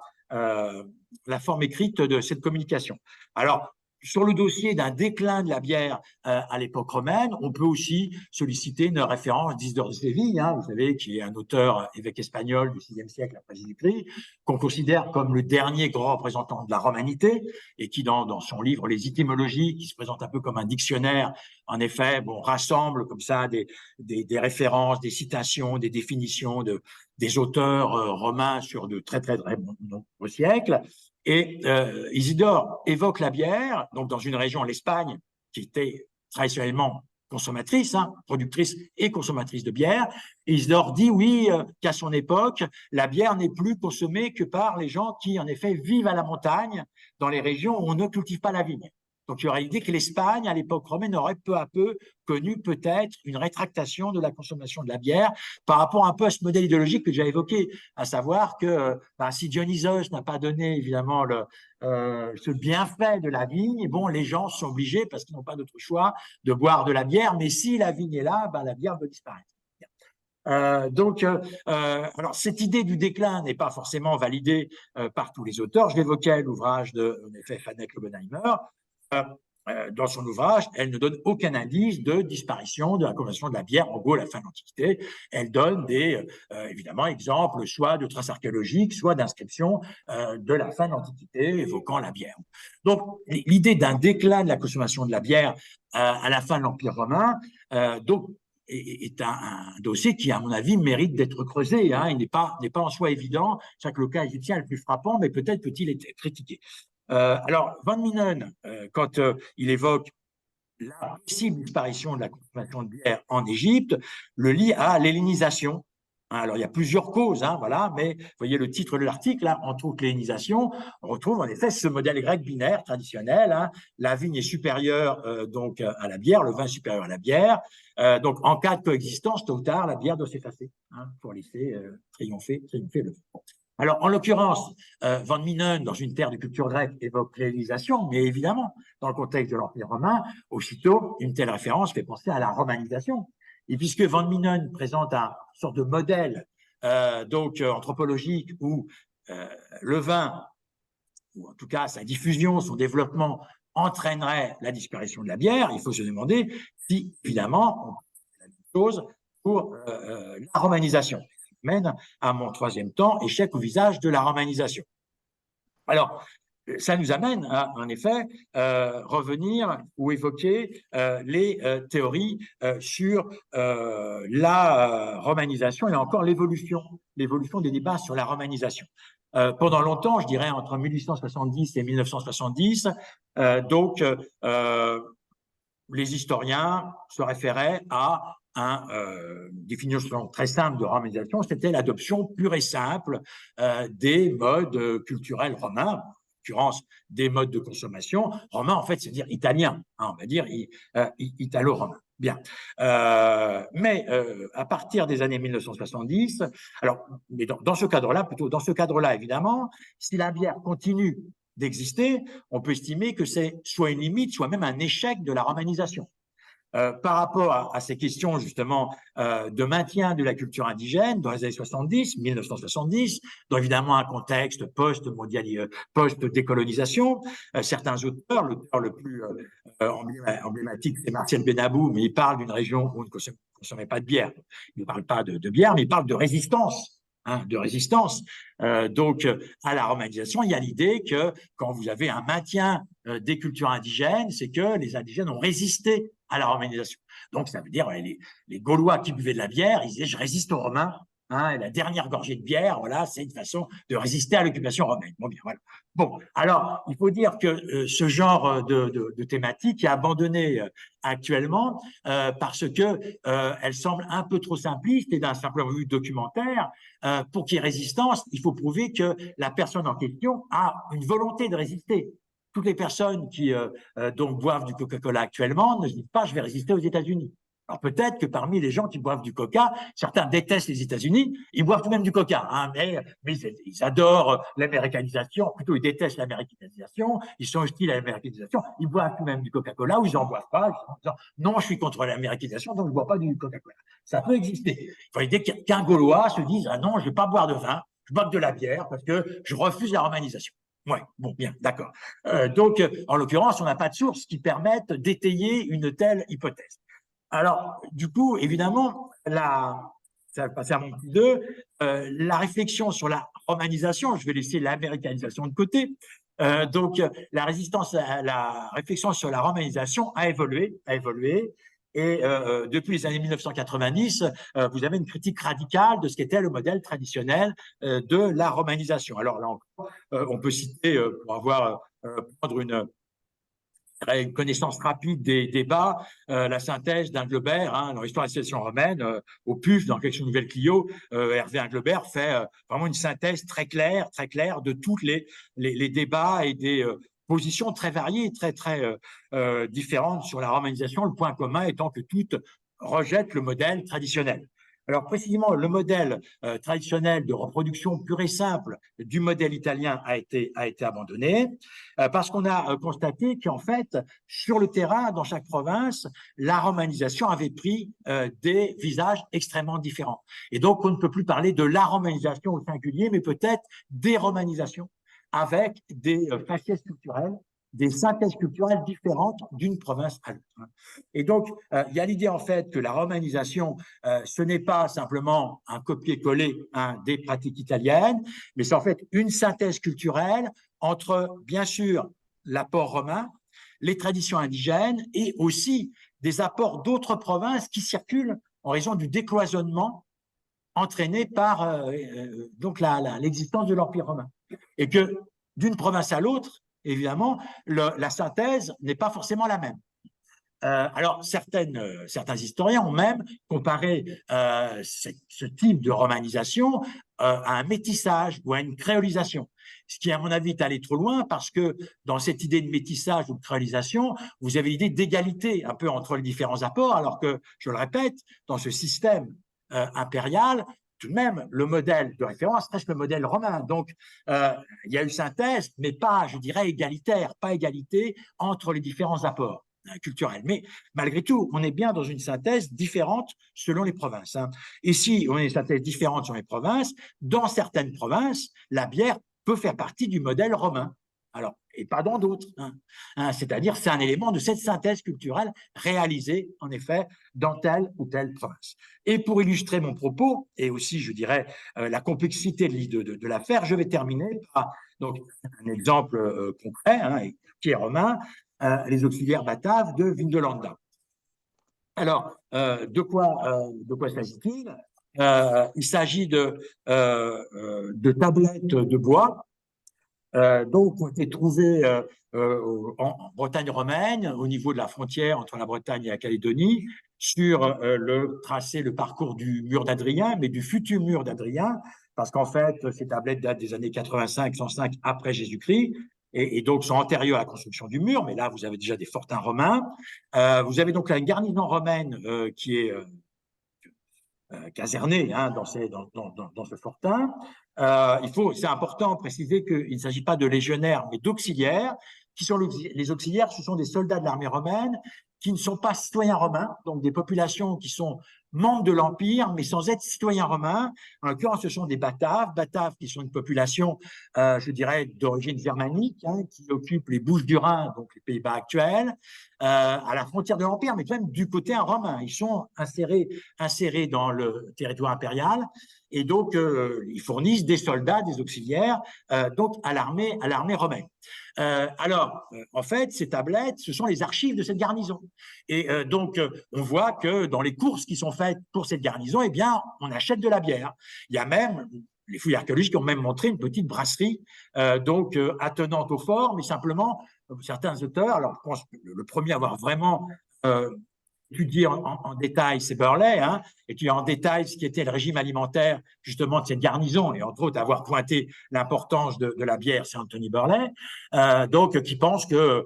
forme écrite de cette communication. Alors, sur le dossier d'un déclin de la bière à l'époque romaine, on peut aussi solliciter une référence d'Isidore de Séville, hein, vous savez, qui est un auteur évêque espagnol du VIe siècle après Jésus-Christ, qu'on considère comme le dernier grand représentant de la romanité, et qui, dans son livre Les étymologies, qui se présente un peu comme un dictionnaire, en effet, bon, rassemble comme ça des citations, des définitions des auteurs romains sur de très nombreux siècles. Et Isidore évoque la bière, donc dans une région, l'Espagne, qui était traditionnellement consommatrice, hein, productrice et consommatrice de bière. Et Isidore dit, oui, qu'à son époque, la bière n'est plus consommée que par les gens qui, en effet, vivent à la montagne, dans les régions où on ne cultive pas la vigne. Donc, il y aurait l'idée que l'Espagne, à l'époque romaine, aurait peu à peu connu peut-être une rétractation de la consommation de la bière par rapport un peu à ce modèle idéologique que j'ai évoqué, à savoir que si Dionysos n'a pas donné évidemment ce bienfait de la vigne, bon, les gens sont obligés, parce qu'ils n'ont pas d'autre choix, de boire de la bière, mais si la vigne est là, la bière peut disparaître. Alors cette idée du déclin n'est pas forcément validée par tous les auteurs. Je l'évoquais, l'ouvrage de, en effet, Fannek Lobenheimer. Dans son ouvrage, elle ne donne aucun indice de disparition de la consommation de la bière, en gros, à la fin de l'Antiquité. Elle donne évidemment, exemples, soit de traces archéologiques, soit d'inscriptions de la fin de l'Antiquité évoquant la bière. Donc, l'idée d'un déclin de la consommation de la bière à la fin de l'Empire romain, est un dossier qui, à mon avis, mérite d'être creusé. Hein. Il n'est pas en soi évident. C'est vrai que le cas égyptien est le plus frappant, mais peut-être peut-il être critiqué. Alors, Van Minen, quand il évoque la possible disparition de la consommation de bière en Égypte, le lie à l'hellénisation. Alors, il y a plusieurs causes, hein, voilà, mais vous voyez le titre de l'article, hein, entre autres l'hellénisation, on retrouve en effet ce modèle grec binaire traditionnel, hein, la vigne est supérieure donc à la bière, le vin est supérieur à la bière, donc en cas de coexistence, tôt ou tard, la bière doit s'effacer, hein, pour laisser triompher le vin. Alors, en l'occurrence, Van Minen, dans une terre de culture grecque, évoque l'hellénisation, mais évidemment, dans le contexte de l'Empire romain, aussitôt, une telle référence fait penser à la romanisation. Et puisque Van Minen présente une sorte de modèle anthropologique où le vin, ou en tout cas sa diffusion, son développement, entraînerait la disparition de la bière, il faut se demander si, évidemment, on fait la même chose pour la romanisation. Mène à mon troisième temps, échec au visage de la romanisation. Alors, ça nous amène à, en effet, revenir ou évoquer les théories sur la romanisation et encore l'évolution des débats sur la romanisation. Pendant longtemps, je dirais entre 1870 et 1970, les historiens se référaient à une définition très simple de romanisation, c'était l'adoption pure et simple des modes culturels romains, en l'occurrence des modes de consommation. Romain, en fait, c'est dire italien, hein, on va dire italo-romain. Bien. Mais à partir des années 1970, alors, mais dans ce cadre-là, évidemment, si la bière continue d'exister, on peut estimer que c'est soit une limite, soit même un échec de la romanisation. Par rapport à ces questions justement de maintien de la culture indigène dans les années 1970, dans évidemment un contexte post-décolonisation, certains auteurs, l'auteur le plus emblématique c'est Martial Benabou, mais il parle d'une région où on ne consommait pas de bière. Il ne parle pas de bière, mais il parle de résistance. À la romanisation, il y a l'idée que quand vous avez un maintien des cultures indigènes, c'est que les indigènes ont résisté à la romanisation. Donc, ça veut dire les Gaulois qui buvaient de la bière, ils disaient « je résiste aux Romains ». hein, et la dernière gorgée de bière, voilà, c'est une façon de résister à l'occupation romaine. Bon, bien, voilà. Bon, alors, il faut dire que ce genre de thématique est abandonné actuellement parce que elle semble un peu trop simpliste et d'un simple vue documentaire. Pour qu'il y ait résistance, il faut prouver que la personne en question a une volonté de résister. Toutes les personnes qui donc boivent du Coca-Cola actuellement ne se disent pas « je vais résister aux États-Unis ». Alors peut-être que parmi les gens qui boivent du Coca, certains détestent les États-Unis, ils boivent tout de même du Coca, hein, mais ils adorent l'américanisation, plutôt ils détestent l'américanisation, ils sont hostiles à l'américanisation, ils boivent tout de même du Coca-Cola ou ils n'en boivent pas, en disant non, je suis contre l'américanisation, donc je ne bois pas du Coca-Cola. Ça peut exister. Il faut aider qu'un Gaulois se dise ah non, je ne vais pas boire de vin, je bois que de la bière parce que je refuse la romanisation. Oui, bon, bien, d'accord. Donc, en l'occurrence, on n'a pas de sources qui permettent d'étayer une telle hypothèse. Alors, du coup, évidemment, ça va passer à mon petit 2, la réflexion sur la romanisation, je vais laisser l'américanisation de côté. Donc, la réflexion sur la romanisation a évolué, et depuis les années 1990, vous avez une critique radicale de ce qu'était le modèle traditionnel de la romanisation. Alors là encore, on peut citer, pour prendre une connaissance rapide des débats, la synthèse d'Anglebert, hein, dans l'histoire de la civilisation romaine, au PUF, dans Collection Nouvelle Clio, Hervé Anglebert fait vraiment une synthèse très claire de tous les débats et des positions très variées, très différentes sur la romanisation, le point commun étant que toutes rejettent le modèle traditionnel. Alors précisément, le modèle traditionnel de reproduction pure et simple du modèle italien a été abandonné parce qu'on a constaté qu'en fait, sur le terrain, dans chaque province, la romanisation avait pris des visages extrêmement différents. Et donc, on ne peut plus parler de la romanisation au singulier, mais peut-être des romanisations avec des faciès culturelles, des synthèses culturelles différentes d'une province à l'autre. Et donc, il y a l'idée en fait que la romanisation, ce n'est pas simplement un copier-coller des pratiques italiennes, mais c'est en fait une synthèse culturelle entre, bien sûr, l'apport romain, les traditions indigènes et aussi des apports d'autres provinces qui circulent en raison du décloisonnement entraîné par donc l'existence de l'Empire romain. Et que d'une province à l'autre, évidemment, la synthèse n'est pas forcément la même. Alors, certains historiens ont même comparé ce type de romanisation à un métissage ou à une créolisation, ce qui, à mon avis, est allé trop loin parce que dans cette idée de métissage ou de créolisation, vous avez l'idée d'égalité un peu entre les différents apports, alors que, je le répète, dans ce système impérial, tout de même, le modèle de référence reste le modèle romain. Donc, il y a eu synthèse, mais pas, je dirais, égalitaire, pas égalité entre les différents apports culturels. Mais malgré tout, on est bien dans une synthèse différente selon les provinces. Et si on a une synthèse différente selon les provinces, dans certaines provinces, la bière peut faire partie du modèle romain. Alors, et pas dans d'autres. C'est-à-dire, c'est un élément de cette synthèse culturelle réalisée, en effet, dans telle ou telle province. Et pour illustrer mon propos, et aussi, je dirais, la complexité de l'affaire, je vais terminer par donc, un exemple concret, qui est romain, les auxiliaires bataves de Vindolanda. Alors, de quoi s'agit-il? Il s'agit de tablettes de bois donc ont été trouvées en Bretagne romaine, au niveau de la frontière entre la Bretagne et la Calédonie, sur le parcours du mur d'Adrien, mais du futur mur d'Adrien, parce qu'en fait, ces tablettes datent des années 85-105 après Jésus-Christ, et donc sont antérieures à la construction du mur, mais là, vous avez déjà des fortins romains. Vous avez donc la garnison romaine qui est casernée dans ce fortin. C'est important de préciser qu'il ne s'agit pas de légionnaires, mais d'auxiliaires. Qui sont les auxiliaires? Ce sont des soldats de l'armée romaine qui ne sont pas citoyens romains, donc des populations qui sont membres de l'Empire, mais sans être citoyens romains. En l'occurrence, ce sont des Bataves qui sont une population, je dirais, d'origine germanique, qui occupe les Bouches du Rhin, donc les Pays-Bas actuels, à la frontière de l'Empire, mais quand même du côté romain. Ils sont insérés dans le territoire impérial. et donc ils fournissent des soldats, des auxiliaires, donc à l'armée romaine. En fait, ces tablettes, ce sont les archives de cette garnison. Et donc, on voit que dans les courses qui sont faites pour cette garnison, eh bien, on achète de la bière. Il y a même, les fouilles archéologiques ont même montré une petite brasserie, attenante au fort, mais simplement, certains auteurs, alors je pense que le premier à avoir vraiment étudié en détail, c'est Burleigh, hein, étudié en détail ce qui était le régime alimentaire justement de cette garnison, et entre autres avoir pointé l'importance de la bière, c'est Anthony Burleigh, donc qui pense que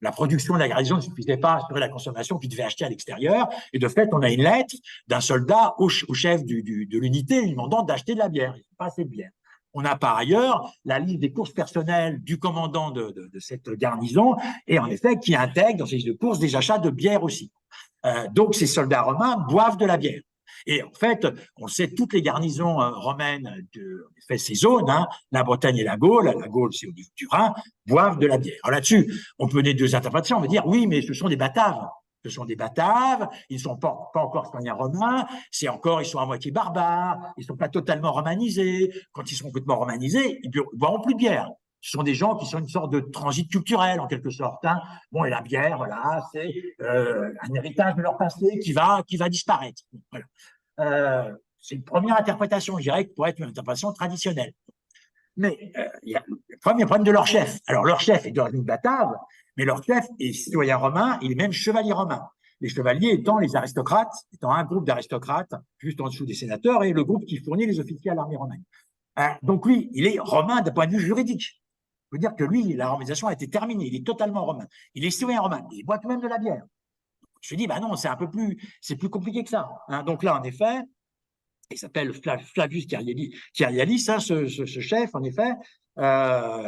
la production de la garnison ne suffisait pas à assurer la consommation qu'il devait acheter à l'extérieur, et de fait, on a une lettre d'un soldat au chef de l'unité lui demandant d'acheter de la bière, il n'y a pas assez de bière. On a par ailleurs la liste des courses personnelles du commandant de cette garnison, et en effet, qui intègre dans ces listes de courses des achats de bière aussi. Donc, ces soldats romains boivent de la bière. Et en fait, on le sait, toutes les garnisons romaines en effet, ces zones, hein, la Bretagne et la Gaule c'est au niveau du Rhin, boivent de la bière. Alors là-dessus, on peut donner deux interprétations. On va dire, oui, mais ce sont des bataves. Ce sont des bataves, ils ne sont pas encore citoyens romains, ils sont à moitié barbares, ils ne sont pas totalement romanisés. Quand ils sont complètement romanisés, ils ne boiront plus de bière. Ce sont des gens qui sont une sorte de transit culturel, en quelque sorte. Hein. Bon, et la bière, voilà, c'est un héritage de leur passé qui va disparaître. Voilà. C'est une première interprétation, je dirais, qui pourrait être une interprétation traditionnelle. Mais il y a le premier problème de leur chef. Alors, leur chef est d'origine batave, mais leur chef est citoyen romain, il est même chevalier romain. Les chevaliers étant les aristocrates, étant un groupe d'aristocrates, juste en dessous des sénateurs, et le groupe qui fournit les officiers à l'armée romaine. Donc lui, il est romain d'un point de vue juridique. Je veux dire que lui, la romanisation a été terminée, il est totalement romain. Il est citoyen romain, il boit tout de même de la bière. Je me dis, bah non, c'est plus compliqué que ça. Hein. Donc là, en effet, il s'appelle Flavius Cerialis, hein, ce chef, en effet,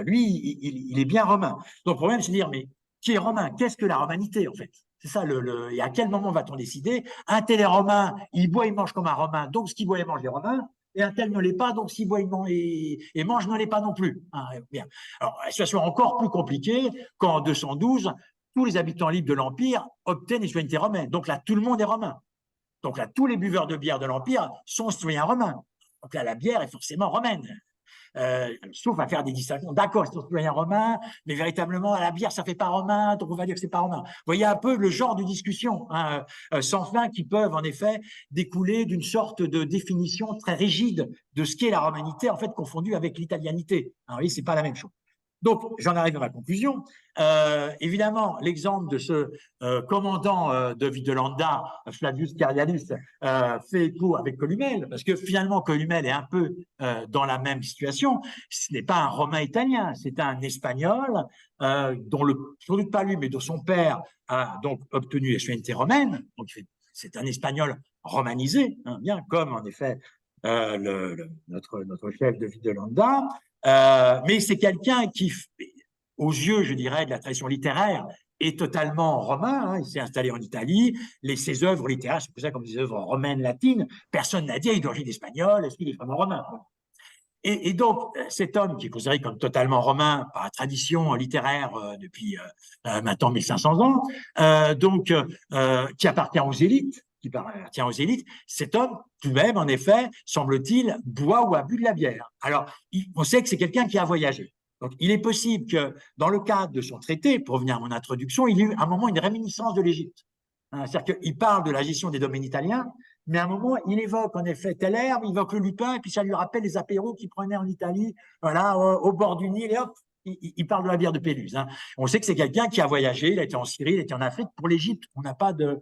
lui, il est bien romain. Donc, le problème, c'est de dire, mais qui est romain? Qu'est-ce que la romanité, en fait? C'est ça, et à quel moment va-t-on décider? Un tel est romain, il boit, il mange comme un romain, donc ce qu'il boit et mange les romains, et un tel ne l'est pas, donc s'il boit et mange ne l'est pas non plus. Hein, bien. Alors, la situation est encore plus compliquée quand, en 212, tous les habitants libres de l'Empire obtiennent les citoyennetés romaines. Donc là, tout le monde est romain. Donc là, tous les buveurs de bière de l'Empire sont citoyens romains. Donc là, la bière est forcément romaine. Sauf à faire des distinctions. D'accord, ils sont citoyens romains, mais véritablement, la bière, ça ne fait pas romain, donc on va dire que ce n'est pas romain. Vous voyez un peu le genre de discussion hein, sans fin qui peuvent en effet découler d'une sorte de définition très rigide de ce qu'est la romanité, en fait confondue avec l'italianité. Vous voyez, ce n'est pas la même chose. Donc, j'en arrive à ma conclusion. Évidemment, l'exemple de ce commandant de Vitelanda, Flavius Cerialis, fait écho avec Columelle, parce que finalement, Columelle est un peu dans la même situation. Ce n'est pas un Romain italien, c'est un Espagnol, dont sans doute pas lui, mais dont son père a donc obtenu la citoyenneté romaine. Donc, c'est un Espagnol romanisé, hein, bien comme en effet notre chef de Vitelanda. Mais c'est quelqu'un qui, aux yeux, je dirais, de la tradition littéraire, est totalement romain. Hein, il s'est installé en Italie. Ses œuvres littéraires, c'est pour ça comme des œuvres romaines latines. Personne n'a dit il est d'origine espagnole. Est-ce qu'il est vraiment romain? Et donc, cet homme qui est considéré comme totalement romain par la tradition littéraire depuis maintenant 1500 ans, qui appartient aux élites, cet homme, tout de même, en effet, semble-t-il, boit ou a bu de la bière. Alors, on sait que c'est quelqu'un qui a voyagé. Donc, il est possible que, dans le cadre de son traité, pour revenir à mon introduction, il y ait eu à un moment une réminiscence de l'Égypte. C'est-à-dire qu'il parle de la gestion des domaines italiens, mais à un moment, il évoque en effet telle herbe, il évoque le lupin, et puis ça lui rappelle les apéros qu'il prenait en Italie, voilà, au bord du Nil, et hop, il parle de la bière de Péluse. Hein. On sait que c'est quelqu'un qui a voyagé, il a été en Syrie, il a été en Afrique. Pour l'Égypte, on n'a pas de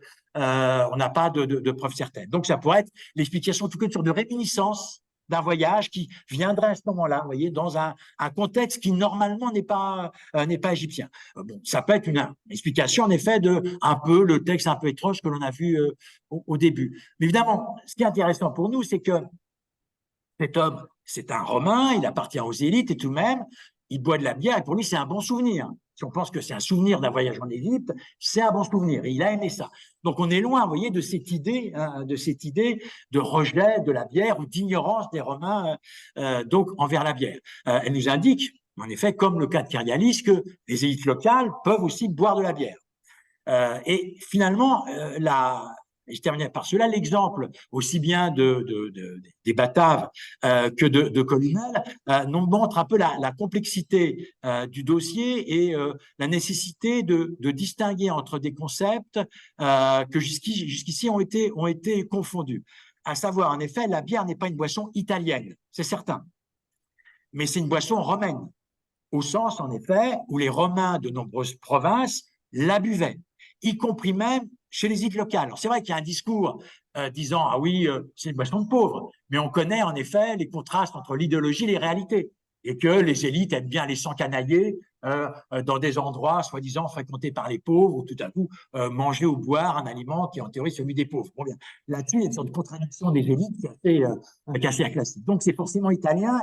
preuves certaines. Donc, ça pourrait être l'explication, en tout cas, sur de réminiscence d'un voyage qui viendrait à ce moment-là, vous voyez, dans un contexte qui normalement n'est pas égyptien. Bon, ça peut être une explication en effet de un peu le texte un peu étrange que l'on a vu au début. Mais évidemment, ce qui est intéressant pour nous, c'est que cet homme, c'est un Romain, il appartient aux élites et tout de même, il boit de la bière et pour lui, c'est un bon souvenir. Si on pense que c'est un souvenir d'un voyage en Égypte, c'est un bon souvenir et il a aimé ça. Donc on est loin, vous voyez, de cette idée de rejet de la bière ou d'ignorance des Romains donc envers la bière. Elle nous indique, en effet, comme le cas de Cerialis, que les élites locales peuvent aussi boire de la bière. Et finalement, Et je terminais par cela. L'exemple aussi bien des Bataves que de Colonel nous montre un peu la complexité du dossier et la nécessité de distinguer entre des concepts que jusqu'ici ont été confondus. À savoir, en effet, la bière n'est pas une boisson italienne, c'est certain, mais c'est une boisson romaine, au sens, en effet, où les Romains de nombreuses provinces la buvaient, y compris même chez les élites locales. Alors, c'est vrai qu'il y a un discours disant « Ah oui, c'est une boisson de pauvres », mais on connaît en effet les contrastes entre l'idéologie et les réalités, et que les élites aiment bien aller s'encanailler dans des endroits soi-disant fréquentés par les pauvres, ou tout à coup manger ou boire un aliment qui est en théorie celui des pauvres. Bon, bien, là-dessus, il y a une sorte de contradiction des élites qui est assez classique. Donc, c'est forcément italien,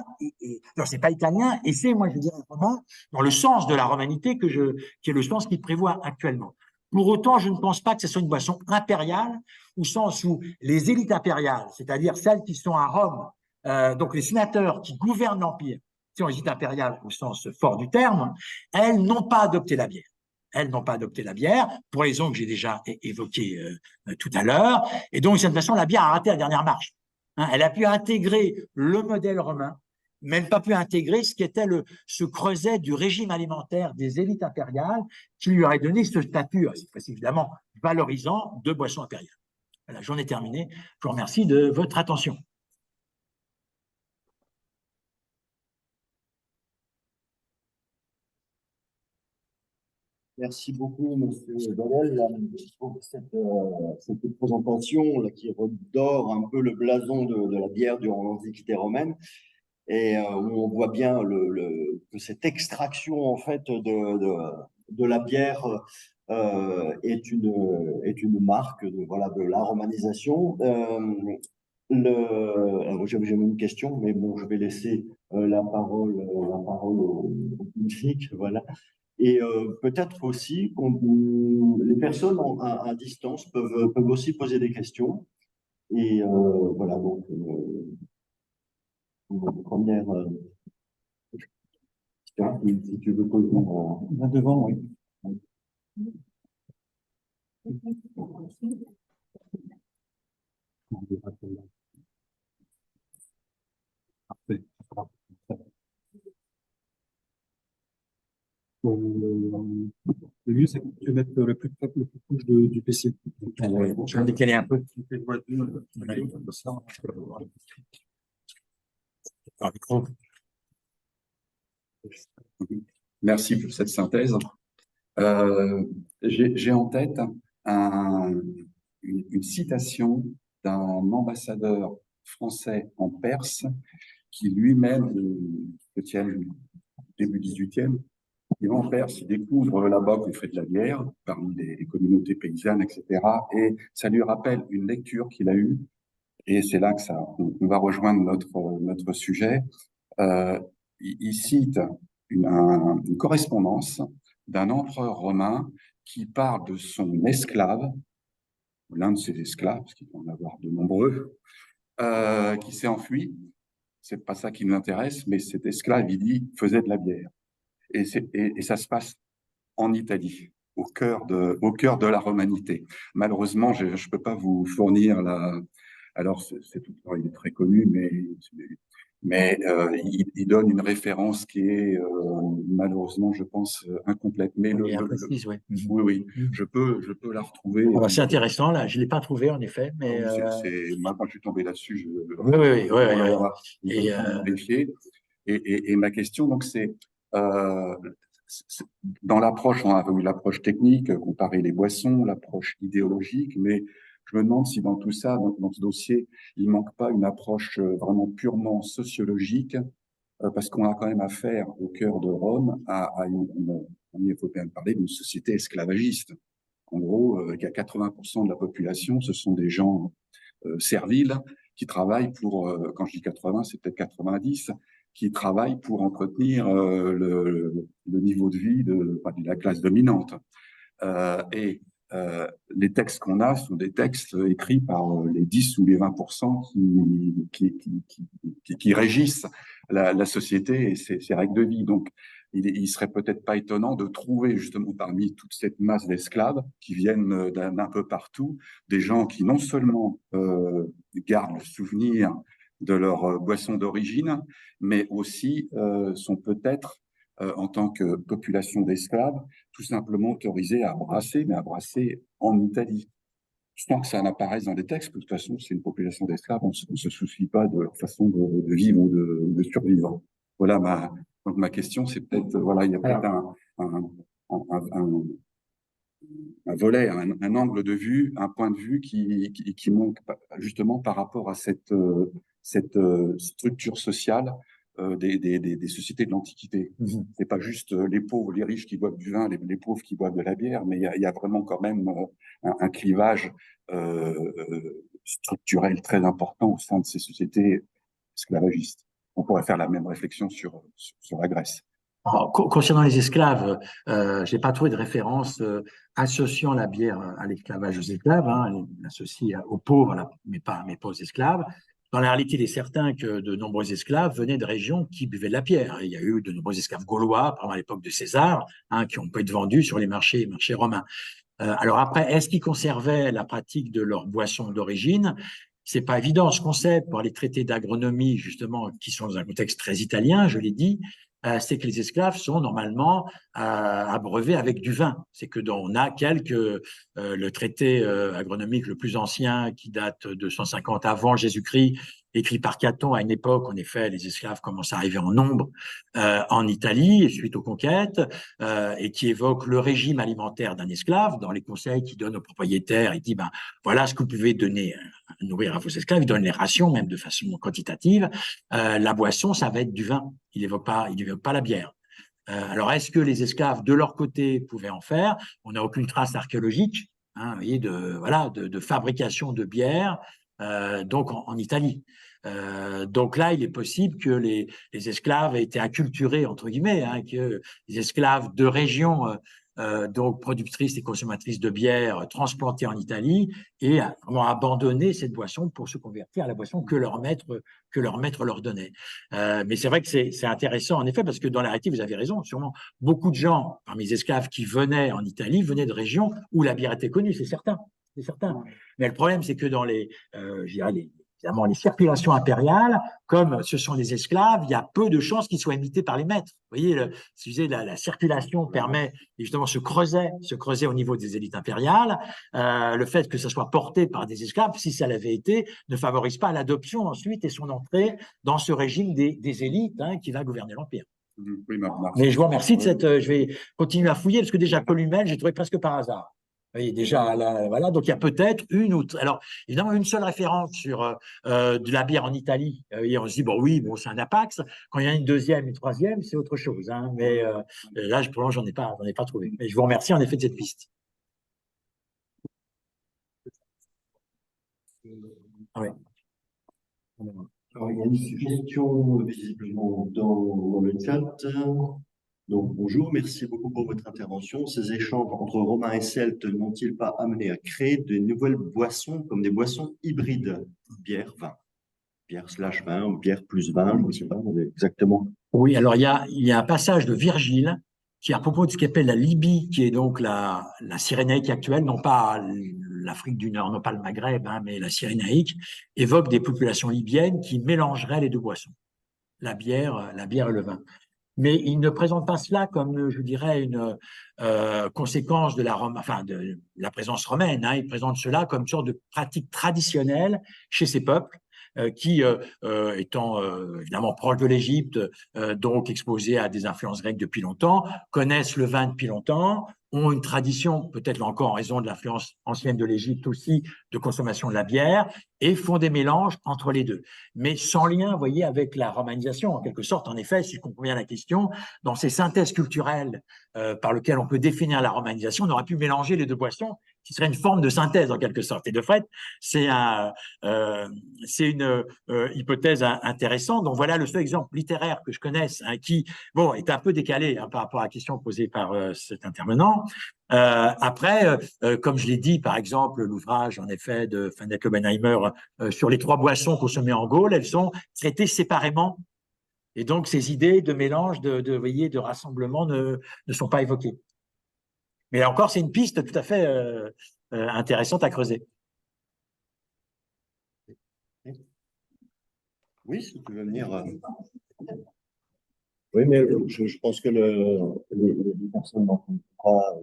alors c'est pas italien, et c'est, moi, je dirais, romain, dans le sens de la romanité qui est le sens qui prévoit actuellement. Pour autant, je ne pense pas que ce soit une boisson impériale, au sens où les élites impériales, c'est-à-dire celles qui sont à Rome, donc les sénateurs qui gouvernent l'Empire, qui sont les élites impériales au sens fort du terme, elles n'ont pas adopté la bière. Elles n'ont pas adopté la bière, pour les raisons que j'ai déjà évoquées tout à l'heure. Et donc, de cette façon, la bière a raté la dernière marche. Elle a pu intégrer le modèle romain, mais elle n'a pas pu intégrer ce qui était ce creuset du régime alimentaire des élites impériales qui lui aurait donné ce statut, cette fois-ci évidemment valorisant, de boisson impériale. Voilà, j'en ai terminé. Je vous remercie de votre attention. Merci beaucoup, Monsieur Badel, pour cette présentation là, qui redore un peu le blason de la bière durant l'Antiquité romaine et où on voit bien que cette extraction en fait de la bière est une marque de la romanisation. Alors, j'avais une question, mais bon, je vais laisser la parole au public, voilà. Et peut-être aussi les personnes à distance peuvent aussi poser des questions. Et voilà, donc, une première question, si tu veux poser. Là devant, oui. Parfait. Le mieux, c'est que tu mettes le plus proche du PC. Je vais décaler un peu. Merci pour cette synthèse. J'ai en tête une citation d'un ambassadeur français en Perse qui lui-même, début 18e, il va en Perse, il découvre là-bas qu'on fait de la bière parmi les communautés paysannes, etc. Et ça lui rappelle une lecture qu'il a eue, et c'est là que on va rejoindre notre sujet. Il cite une correspondance d'un empereur romain qui parle de son esclave, l'un de ses esclaves, parce qu'il peut en avoir de nombreux, qui s'est enfui. C'est pas ça qui nous intéresse, mais cet esclave, il dit, faisait de la bière. Et ça se passe en Italie, au cœur de la romanité. Malheureusement, je ne peux pas vous fournir alors il est très connu, mais il donne une référence qui est malheureusement, je pense, incomplète. Mais imprécise, oui. Oui, je peux la retrouver. C'est intéressant, là, je ne l'ai pas trouvé en effet, mais moi, quand je suis tombé là-dessus, oui. Vérifier. Et ma question, donc, c'est dans l'approche, on a eu l'approche technique, comparer les boissons, l'approche idéologique, mais je me demande si dans tout ça, dans ce dossier, il manque pas une approche vraiment purement sociologique, parce qu'on a quand même affaire au cœur de Rome il faut bien parler d'une société esclavagiste. En gros, il y a 80% de la population, ce sont des gens serviles qui travaillent pour, quand je dis 80, c'est peut-être 90, qui travaillent pour entretenir le niveau de vie de la classe dominante. Les textes qu'on a sont des textes écrits par les 10 ou les 20% qui régissent la société et ses règles de vie. Donc, il serait peut-être pas étonnant de trouver justement parmi toute cette masse d'esclaves qui viennent d'un peu partout, des gens qui non seulement gardent le souvenir de leur boisson d'origine, mais aussi sont peut-être, en tant que population d'esclaves, tout simplement autorisés à brasser, mais à brasser en Italie. Sans que ça n'apparaisse dans les textes, de toute façon, c'est une population d'esclaves, on ne se soucie pas de leur façon de vivre ou de survivre. Voilà, donc ma question, c'est peut-être, voilà, il y a peut-être un volet, un angle de vue, un point de vue qui manque justement par rapport à cette structure sociale des sociétés de l'Antiquité. C'est pas juste les pauvres, les riches qui boivent du vin, les pauvres qui boivent de la bière, mais il y a vraiment quand même un clivage structurel très important au sein de ces sociétés esclavagistes. On pourrait faire la même réflexion sur la Grèce. Concernant les esclaves, je n'ai pas trouvé de référence associant la bière à l'esclavage aux esclaves, hein, associée aux pauvres, mais pas aux esclaves. Dans la réalité, il est certain que de nombreux esclaves venaient de régions qui buvaient de la bière. Il y a eu de nombreux esclaves gaulois, pendant l'époque de César, hein, qui ont pu être vendus sur les marchés romains. Alors après, est-ce qu'ils conservaient la pratique de leur boisson d'origine? C'est pas évident. Ce qu'on sait pour les traités d'agronomie, justement, qui sont dans un contexte très italien, je l'ai dit, c'est que les esclaves sont normalement abreuvés avec du vin. C'est que on a le traité agronomique le plus ancien qui date de 150 avant Jésus-Christ, écrit par Caton à une époque, en effet, les esclaves commencent à arriver en nombre en Italie suite aux conquêtes, et qui évoque le régime alimentaire d'un esclave. Dans les conseils qu'il donne aux propriétaires, il dit voilà ce que vous pouvez donner nourrir à vos esclaves. Il donne les rations même de façon quantitative. La boisson, ça va être du vin. Il évoque pas la bière. Alors, est-ce que les esclaves, de leur côté, pouvaient en faire? On n'a aucune trace archéologique, hein, vous voyez, de fabrication de bière, donc en Italie. Donc là, il est possible que les esclaves aient été acculturés, entre guillemets, hein, que les esclaves de régions donc productrices et consommatrices de bière transplantées en Italie et vraiment abandonné cette boisson pour se convertir à la boisson que leur maître leur donnait. Mais c'est vrai que c'est intéressant en effet parce que dans la réalité, vous avez raison, sûrement beaucoup de gens parmi les esclaves qui venaient en Italie venaient de régions où la bière était connue, c'est certain. C'est certain. Mais le problème, c'est que dans évidemment, les circulations impériales, comme ce sont des esclaves, il y a peu de chances qu'ils soient imités par les maîtres. Vous voyez, la circulation permet justement se creuser au niveau des élites impériales. Le fait que ça soit porté par des esclaves, si ça l'avait été, ne favorise pas l'adoption ensuite et son entrée dans ce régime des élites qui va gouverner l'Empire. Oui, mais je vous remercie de je vais continuer à fouiller parce que déjà Columel, j'ai trouvé presque par hasard. Vous voyez, déjà, là, voilà, donc il y a peut-être une autre. Alors, évidemment, une seule référence sur de la bière en Italie. Et on se dit, c'est un Apax. Quand il y en a une deuxième, une troisième, c'est autre chose. Hein. Mais là, pour l'instant, j'en ai pas trouvé. Mais je vous remercie en effet de cette piste. Ah oui. Alors, il y a une suggestion visiblement dans le chat. Donc, bonjour, merci beaucoup pour votre intervention. Ces échanges entre Romains et Celtes n'ont-ils pas amené à créer de nouvelles boissons, comme des boissons hybrides, bière, vin, bière/vin, ou bière plus vin, je ne sais pas exactement. Oui, alors il y a un passage de Virgile qui, à propos de ce qu'il appelle la Libye, qui est donc la Cyrénaïque actuelle, non pas l'Afrique du Nord, non pas le Maghreb, mais la Cyrénaïque, évoque des populations libyennes qui mélangeraient les deux boissons, la bière et le vin. Mais il ne présente pas cela comme, je dirais, une conséquence de la présence romaine. Il présente cela comme une sorte de pratique traditionnelle chez ces peuples qui, étant évidemment proches de l'Égypte, donc exposés à des influences grecques depuis longtemps, connaissent le vin depuis longtemps, ont une tradition, peut-être là encore en raison de l'influence ancienne de l'Égypte aussi, de consommation de la bière, et font des mélanges entre les deux. Mais sans lien, vous voyez, avec la romanisation, en quelque sorte, en effet, si je comprends bien la question, dans ces synthèses culturelles par lesquelles on peut définir la romanisation, on aurait pu mélanger les deux boissons, qui serait une forme de synthèse en quelque sorte. Et de fait, c'est une hypothèse intéressante. Donc voilà le seul exemple littéraire que je connaisse qui, est un peu décalé par rapport à la question posée par cet intervenant. Après, comme je l'ai dit, par exemple, l'ouvrage en effet de Fanneke Benheimer sur les 3 boissons consommées en Gaule, elles sont traitées séparément Et donc, ces idées de mélange, vous voyez, de rassemblement ne sont pas évoquées. Mais là encore, c'est une piste tout à fait intéressante à creuser. Oui, si tu veux venir. Oui, mais je pense que les personnes n'en font pas.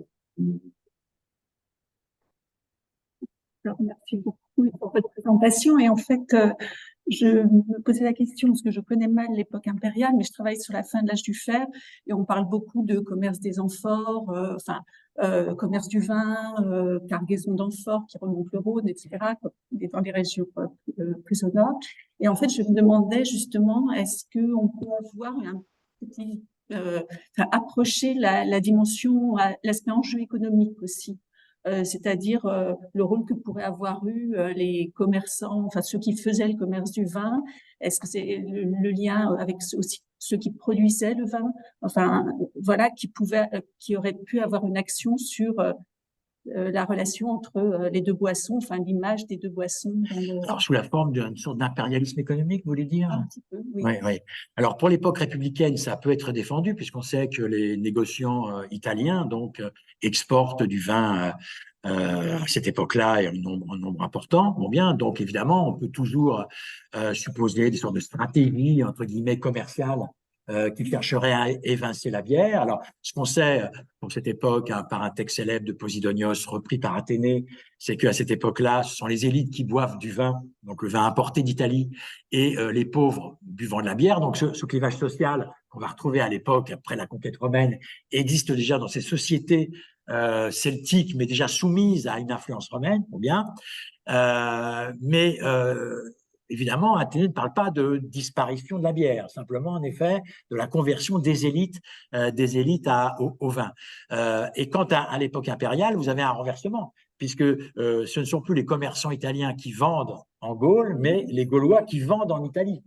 Alors, merci beaucoup pour votre présentation. Et en fait, je me posais la question, parce que je connais mal l'époque impériale, mais je travaille sur la fin de l'âge du fer, et on parle beaucoup de commerce des amphores, commerce du vin, cargaison d'amphores qui remontent le Rhône, etc., dans les régions plus au nord. Et en fait, je me demandais justement, est-ce qu'on peut avoir un petit, approcher la dimension, l'aspect enjeu économique aussi, c'est-à-dire le rôle que pourraient avoir eu les commerçants, enfin ceux qui faisaient le commerce du vin. Est-ce que c'est le lien avec aussi ceux qui produisaient le vin, enfin voilà, qui auraient pu avoir une action sur la relation entre les deux boissons, enfin l'image des deux boissons. Alors, sous la forme d'une sorte d'impérialisme économique, vous voulez dire? Un petit peu, oui. Oui, oui. Alors, pour l'époque républicaine, ça peut être défendu, puisqu'on sait que les négociants italiens donc exportent du vin à cette époque-là et un nombre important. Bon, bien, donc évidemment, on peut toujours supposer des sortes de stratégies, entre guillemets, commerciales qui chercheraient à évincer la bière. Alors, ce qu'on sait pour cette époque, par un texte célèbre de Posidonios repris par Athénée, c'est qu'à cette époque-là, ce sont les élites qui boivent du vin, donc le vin importé d'Italie, et les pauvres buvant de la bière. Donc, ce clivage social qu'on va retrouver à l'époque, après la conquête romaine, existe déjà dans ces sociétés celtiques, mais déjà soumises à une influence romaine, ou bien. Évidemment, Athénée ne parle pas de disparition de la bière, simplement, en effet, de la conversion des élites au vin. Et quant à l'époque impériale, vous avez un renversement, puisque ce ne sont plus les commerçants italiens qui vendent en Gaule, mais les Gaulois qui vendent en Italie.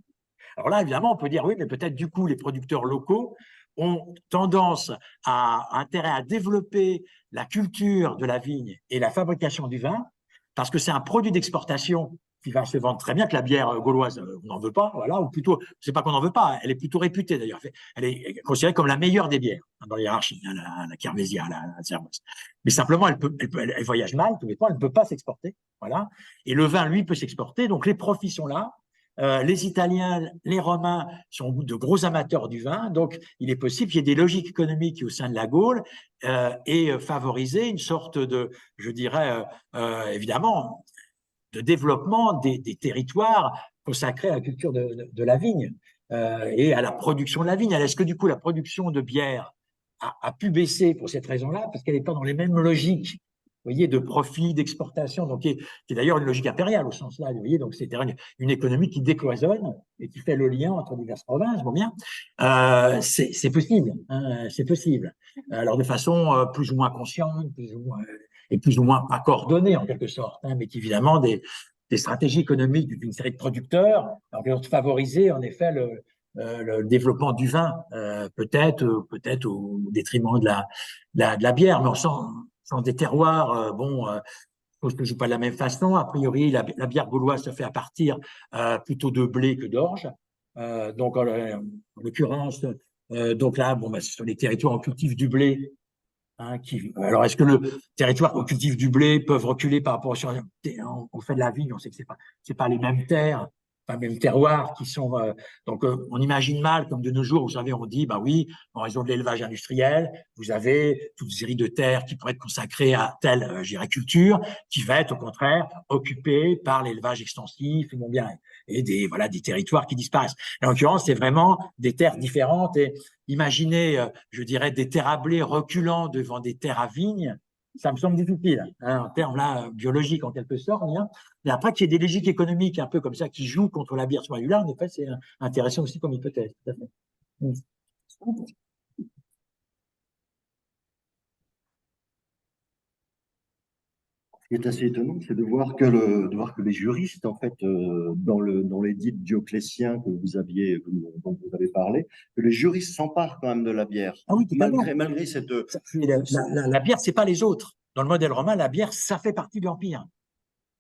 Alors là, évidemment, on peut dire, oui, mais peut-être du coup, les producteurs locaux ont tendance intérêt à développer la culture de la vigne et la fabrication du vin, parce que c'est un produit d'exportation qui va se vendre très bien, que la bière gauloise, on n'en veut pas, voilà, ou plutôt, c'est pas qu'on n'en veut pas, elle est plutôt réputée d'ailleurs, elle est considérée comme la meilleure des bières dans les hiérarchies, la Cervesia, la Cervoise. Mais simplement, elle voyage mal tous les temps, elle ne peut pas s'exporter, voilà. Et le vin, lui, peut s'exporter, donc les profits sont là. Les Italiens, les Romains sont de gros amateurs du vin, donc il est possible qu'il y ait des logiques économiques au sein de la Gaule et favoriser une sorte de, je dirais, évidemment, de développement des territoires consacrés à la culture de la vigne et à la production de la vigne. Est-ce que du coup la production de bière a pu baisser pour cette raison-là, parce qu'elle n'est pas dans les mêmes logiques, vous voyez, de profit, d'exportation, donc qui est d'ailleurs une logique impériale au sens là, vous voyez, donc c'est une économie qui décloisonne et qui fait le lien entre diverses provinces. Bon bien, c'est possible, hein, c'est possible. Alors de façon plus ou moins consciente, plus ou moins pas coordonnées en quelque sorte, hein, mais qui évidemment des stratégies économiques d'une série de producteurs, en favoriser en effet le développement du vin, peut-être au détriment de la bière, mais sans des terroirs, je pense que je joue pas de la même façon. A priori, la bière gauloise se fait à partir plutôt de blé que d'orge. Donc, en l'occurrence, donc là, ce sont les territoires en cultif du blé. Hein, alors, est-ce que le territoire au cultif du blé peuvent reculer par rapport on fait de la vigne, on sait que c'est pas les mêmes terres, pas les mêmes terroirs qui sont. Donc, on imagine mal, comme de nos jours, vous savez, on dit, bah oui, en raison de l'élevage industriel, vous avez toute une série de terres qui pourraient être consacrées à telle, culture, qui va être au contraire occupée par l'élevage extensif, et des territoires qui disparaissent. En l'occurrence, c'est vraiment des terres différentes et imaginez, je dirais, des terres à blé reculant devant des terres à vigne, ça me semble difficile, hein, en termes là, biologiques en quelque sorte. Hein. Mais après, qu'il y ait des logiques économiques un peu comme ça qui jouent contre la bière là, en effet, c'est intéressant aussi comme hypothèse. Tout à fait. Ce qui est assez étonnant, c'est de voir que les juristes, en fait, dans l'édit Dioclétien dont vous avez parlé, que les juristes s'emparent quand même de la bière. Ah oui, malgré cette. La bière, c'est pas les autres. Dans le modèle romain, la bière, ça fait partie de l'empire.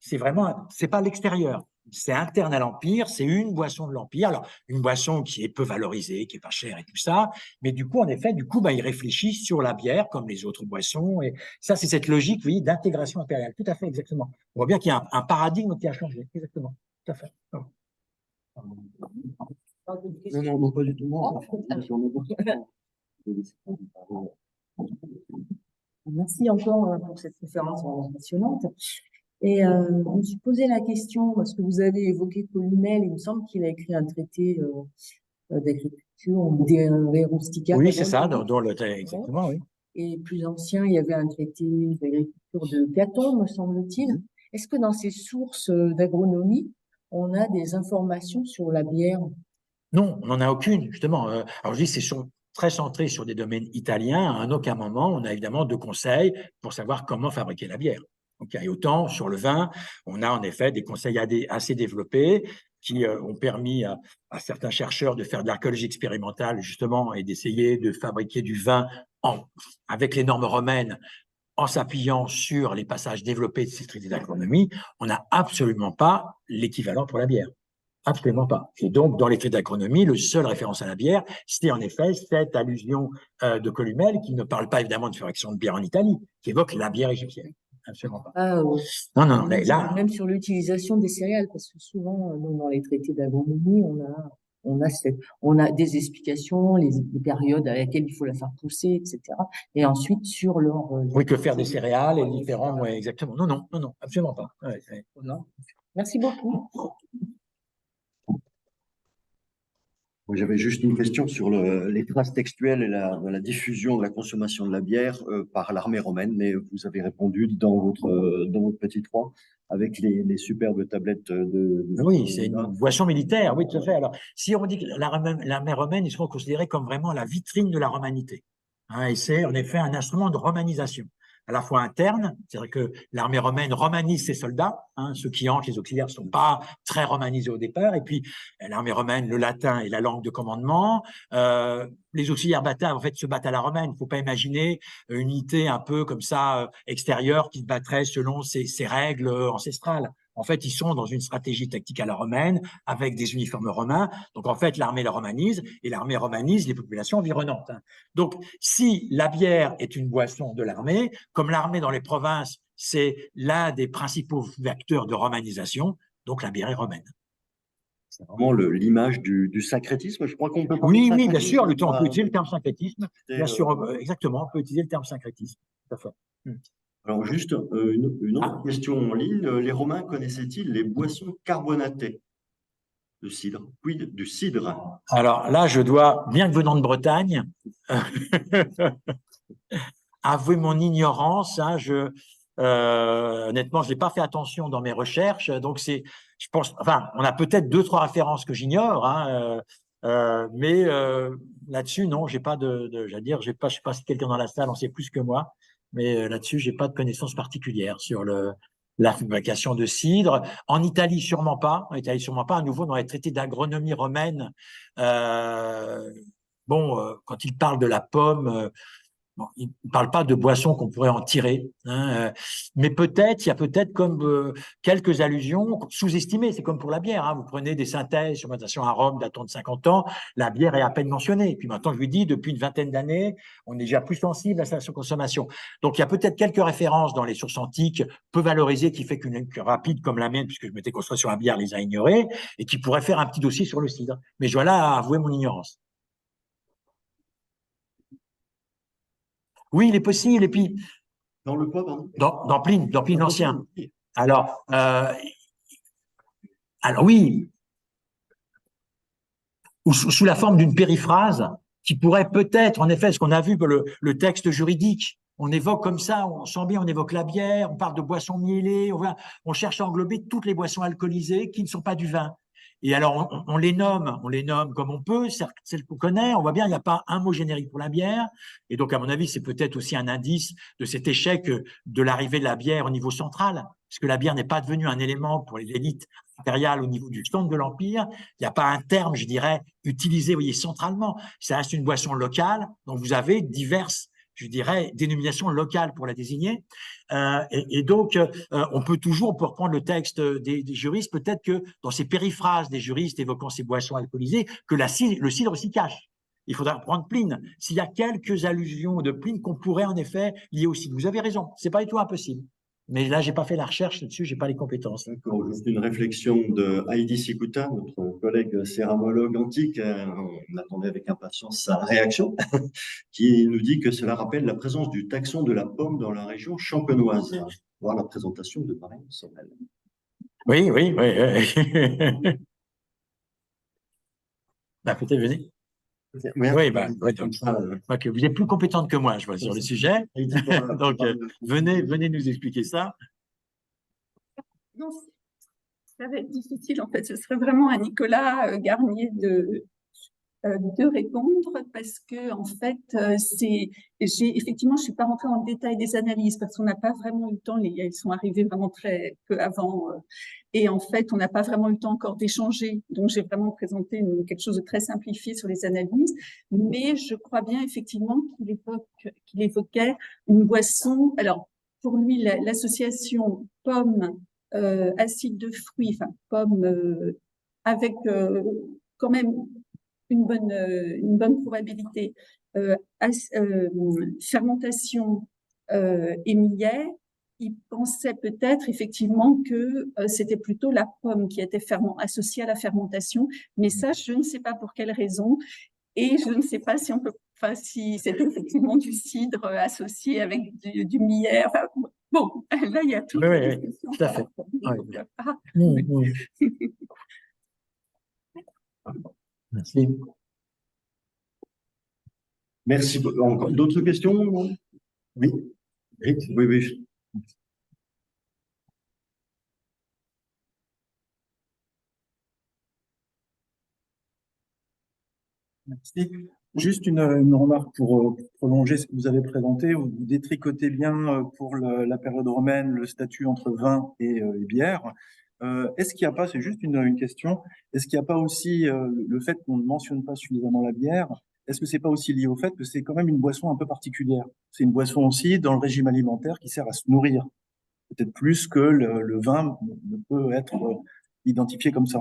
C'est pas l'extérieur. c'est interne à l'Empire, c'est une boisson de l'Empire. Alors, une boisson qui est peu valorisée, qui est pas chère et tout ça. Mais du coup, en effet, ils réfléchissent sur la bière comme les autres boissons. Et ça, c'est cette logique, vous voyez, d'intégration impériale. Tout à fait, exactement. On voit bien qu'il y a un paradigme qui a changé. Exactement. Tout à fait. Non, non, pas du tout. Merci encore pour cette conférence vraiment passionnante. Et je me suis posé la question, parce que vous avez évoqué Columel, il me semble qu'il a écrit un traité d'agriculture, des rustica. Oui, c'est ça, dans le exactement, oui. Et plus ancien, il y avait un traité d'agriculture de Platon, me semble-t-il. Est-ce que dans ces sources d'agronomie, on a des informations sur la bière? Non, on n'en a aucune, justement. Alors, je dis, c'est très centré sur des domaines italiens. À aucun moment, on a évidemment de conseils pour savoir comment fabriquer la bière. Donc, et autant sur le vin, on a en effet des conseils assez développés qui ont permis à certains chercheurs de faire de l'archéologie expérimentale, justement, et d'essayer de fabriquer du vin avec les normes romaines, en s'appuyant sur les passages développés de ces traités d'agronomie. On n'a absolument pas l'équivalent pour la bière. Absolument pas. Et donc, dans les traités d'agronomie, le seul référence à la bière, c'était en effet cette allusion de Columel, qui ne parle pas évidemment de fabrication de bière en Italie, qui évoque la bière égyptienne. Absolument pas. Ah, Non, non, même, là, même sur l'utilisation des céréales, parce que souvent, nous, dans les traités d'agronomie, on a des explications, les périodes à laquelle il faut la faire pousser, etc. Et ensuite, sur leur… oui, que faire des céréales et différents, ouais, exactement. Non, non, non, non, absolument pas. Ouais, Non. Merci beaucoup. J'avais juste une question sur les traces textuelles et la diffusion de la consommation de la bière par l'armée romaine, mais vous avez répondu dans votre petit 3 avec les superbes tablettes oui, c'est une boisson militaire, oui, tout à fait. Alors, si on dit que l'armée romaine, ils sont considérés comme vraiment la vitrine de la romanité. Hein, et c'est en effet un instrument de romanisation, à la fois interne, c'est-à-dire que l'armée romaine romanise ses soldats, hein, ceux qui entrent, les auxiliaires ne sont pas très romanisés au départ, et puis l'armée romaine, le latin est la langue de commandement, les auxiliaires bataves, en fait, se battent à la romaine. Il ne faut pas imaginer une unité un peu comme ça, extérieure, qui se battrait selon ses règles ancestrales. En fait, ils sont dans une stratégie tactique à la romaine, avec des uniformes romains. Donc, en fait, l'armée la romanise, et l'armée romanise les populations environnantes. Hein. Donc, si la bière est une boisson de l'armée, comme l'armée dans les provinces, c'est l'un des principaux vecteurs de romanisation, donc la bière est romaine. C'est vraiment l'image du syncrétisme. Je crois qu'on peut parler de syncrétisme. Bien sûr, on peut utiliser le terme syncrétisme. Bien sûr, exactement, on peut utiliser le terme syncrétisme. Tout à fait. Alors, juste une autre question en ligne. Les Romains connaissaient-ils les boissons carbonatées de cidre, puis du cidre? Alors là, je dois, bien que venant de Bretagne, avouer mon ignorance. Hein, honnêtement, je n'ai pas fait attention dans mes recherches. Donc, je pense, enfin, on a peut-être 2-3 références que j'ignore, hein, mais là-dessus, non, j'ai pas j'allais dire, je sais pas si quelqu'un dans la salle en sait plus que moi, mais là-dessus, j'ai pas de connaissances particulières sur la fabrication de cidre. En Italie, sûrement pas. En Italie, sûrement pas. À nouveau, dans les traités d'agronomie romaine, quand il parle de la pomme, bon, il ne parle pas de boissons qu'on pourrait en tirer, hein, mais il y a peut-être comme quelques allusions sous-estimées. C'est comme pour la bière. Hein, vous prenez des synthèses sur fermentation à Rome datant de 50 ans, la bière est à peine mentionnée. Puis maintenant, je lui dis, depuis une vingtaine d'années, on est déjà plus sensible à sa consommation. Donc, il y a peut-être quelques références dans les sources antiques peu valorisées qui fait qu'une lecture rapide comme la mienne, puisque je m'étais construit sur la bière, les a ignorées, et qui pourrait faire un petit dossier sur le cidre. Mais je dois là avouer mon ignorance. Oui, il est possible. Et puis, dans le quoi, pardon? Dans Pline l'Ancien. Alors oui, ou sous la forme d'une périphrase qui pourrait peut-être, en effet, ce qu'on a vu le texte juridique, on évoque comme ça, on sent bien, on évoque la bière, on parle de boissons mielées, on cherche à englober toutes les boissons alcoolisées qui ne sont pas du vin. Et alors, on les nomme comme on peut, celles qu'on connaît. On voit bien, il n'y a pas un mot générique pour la bière. Et donc, à mon avis, c'est peut-être aussi un indice de cet échec de l'arrivée de la bière au niveau central, parce que la bière n'est pas devenue un élément pour l'élite impériale au niveau du centre de l'Empire. Il n'y a pas un terme, je dirais, utilisé, vous voyez, centralement. Ça reste une boisson locale, donc vous avez diverses, je dirais, dénomination locale pour la désigner. Et donc, on peut reprendre le texte des juristes, peut-être que dans ces périphrases des juristes évoquant ces boissons alcoolisées, que le cidre s'y cache. Il faudra prendre Pline. S'il y a quelques allusions de Pline qu'on pourrait en effet lier au cidre. Vous avez raison, c'est pas du tout impossible. Mais là, j'ai pas fait la recherche là-dessus, j'ai pas les compétences. D'accord, juste une réflexion de Heidi Sikuta, notre collègue céramologue antique. On attendait avec impatience sa réaction, qui nous dit que cela rappelle la présence du taxon de la pomme dans la région champenoise. Voir la présentation de Marianne Sorel. Oui. Bah, peut-être venez. Oui, donc, okay. Vous êtes plus compétente que moi, je vois, sur le sujet. Donc, venez nous expliquer ça. Non, ça va être difficile, en fait. Ce serait vraiment à Nicolas Garnier de répondre parce que, en fait, effectivement, je suis pas rentrée dans le détail des analyses parce qu'on n'a pas vraiment eu le temps, elles sont arrivées vraiment très peu avant. Et en fait, on n'a pas vraiment eu le temps encore d'échanger. Donc, j'ai vraiment présenté quelque chose de très simplifié sur les analyses. Mais je crois bien, effectivement, qu'il évoquait une boisson. Alors, pour lui, l'association pomme, acide de fruits, enfin, pomme avec quand même une bonne probabilité, fermentation et millet, il pensait peut-être effectivement que c'était plutôt la pomme qui était associée à la fermentation, mais ça, je ne sais pas pour quelle raison, et je ne sais pas si si c'était effectivement du cidre associé avec du millet. Enfin, bon, là, il y a tout. Oui, tout à fait. Merci. Merci. Encore d'autres questions? Oui. Oui. Merci. Juste une remarque pour prolonger ce que vous avez présenté. Vous détricotez bien pour la période romaine le statut entre vin et bière. Est-ce qu'il n'y a pas, c'est juste une question, est-ce qu'il n'y a pas aussi le fait qu'on ne mentionne pas suffisamment la bière, est-ce que c'est pas aussi lié au fait que c'est quand même une boisson un peu particulière? C'est une boisson aussi dans le régime alimentaire qui sert à se nourrir, peut-être plus que le vin ne peut être identifié comme ça.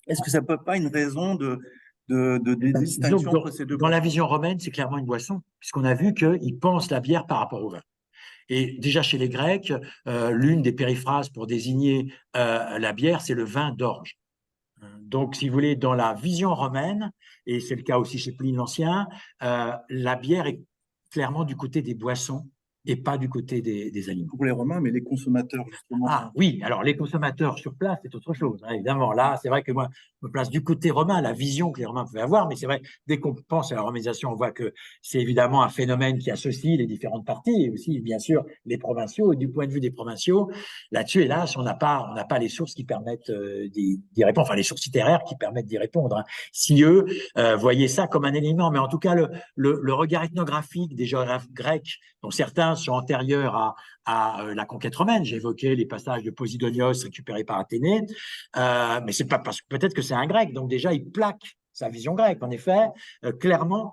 Est-ce que ça peut pas une raison de distinction entre ces deux dans la vision romaine, c'est clairement une boisson, puisqu'on a vu qu'ils pensent la bière par rapport au vin. Et déjà chez les Grecs, l'une des périphrases pour désigner la bière, c'est le vin d'orge. Donc, si vous voulez, dans la vision romaine, et c'est le cas aussi chez Pline l'Ancien, la bière est clairement du côté des boissons et pas du côté des aliments. Pour les Romains, mais les consommateurs, justement. Ah oui, alors les consommateurs sur place, c'est autre chose, hein, évidemment. Là, c'est vrai que moi, je me place du côté romain, la vision que les Romains pouvaient avoir, mais c'est vrai, dès qu'on pense à la romanisation, on voit que c'est évidemment un phénomène qui associe les différentes parties, et aussi, bien sûr, les provinciaux. Et du point de vue des provinciaux, là-dessus, hélas, on n'a pas les sources qui permettent d'y répondre, enfin les sources littéraires qui permettent d'y répondre. Hein. Si eux voyaient ça comme un élément, mais en tout cas, le regard ethnographique des géographes grecs, dont certains sont antérieurs à la conquête romaine. J'ai évoqué les passages de Posidonios récupérés par Athénée, mais c'est pas parce que peut-être que c'est un grec. Donc déjà, il plaque sa vision grecque. En effet, clairement,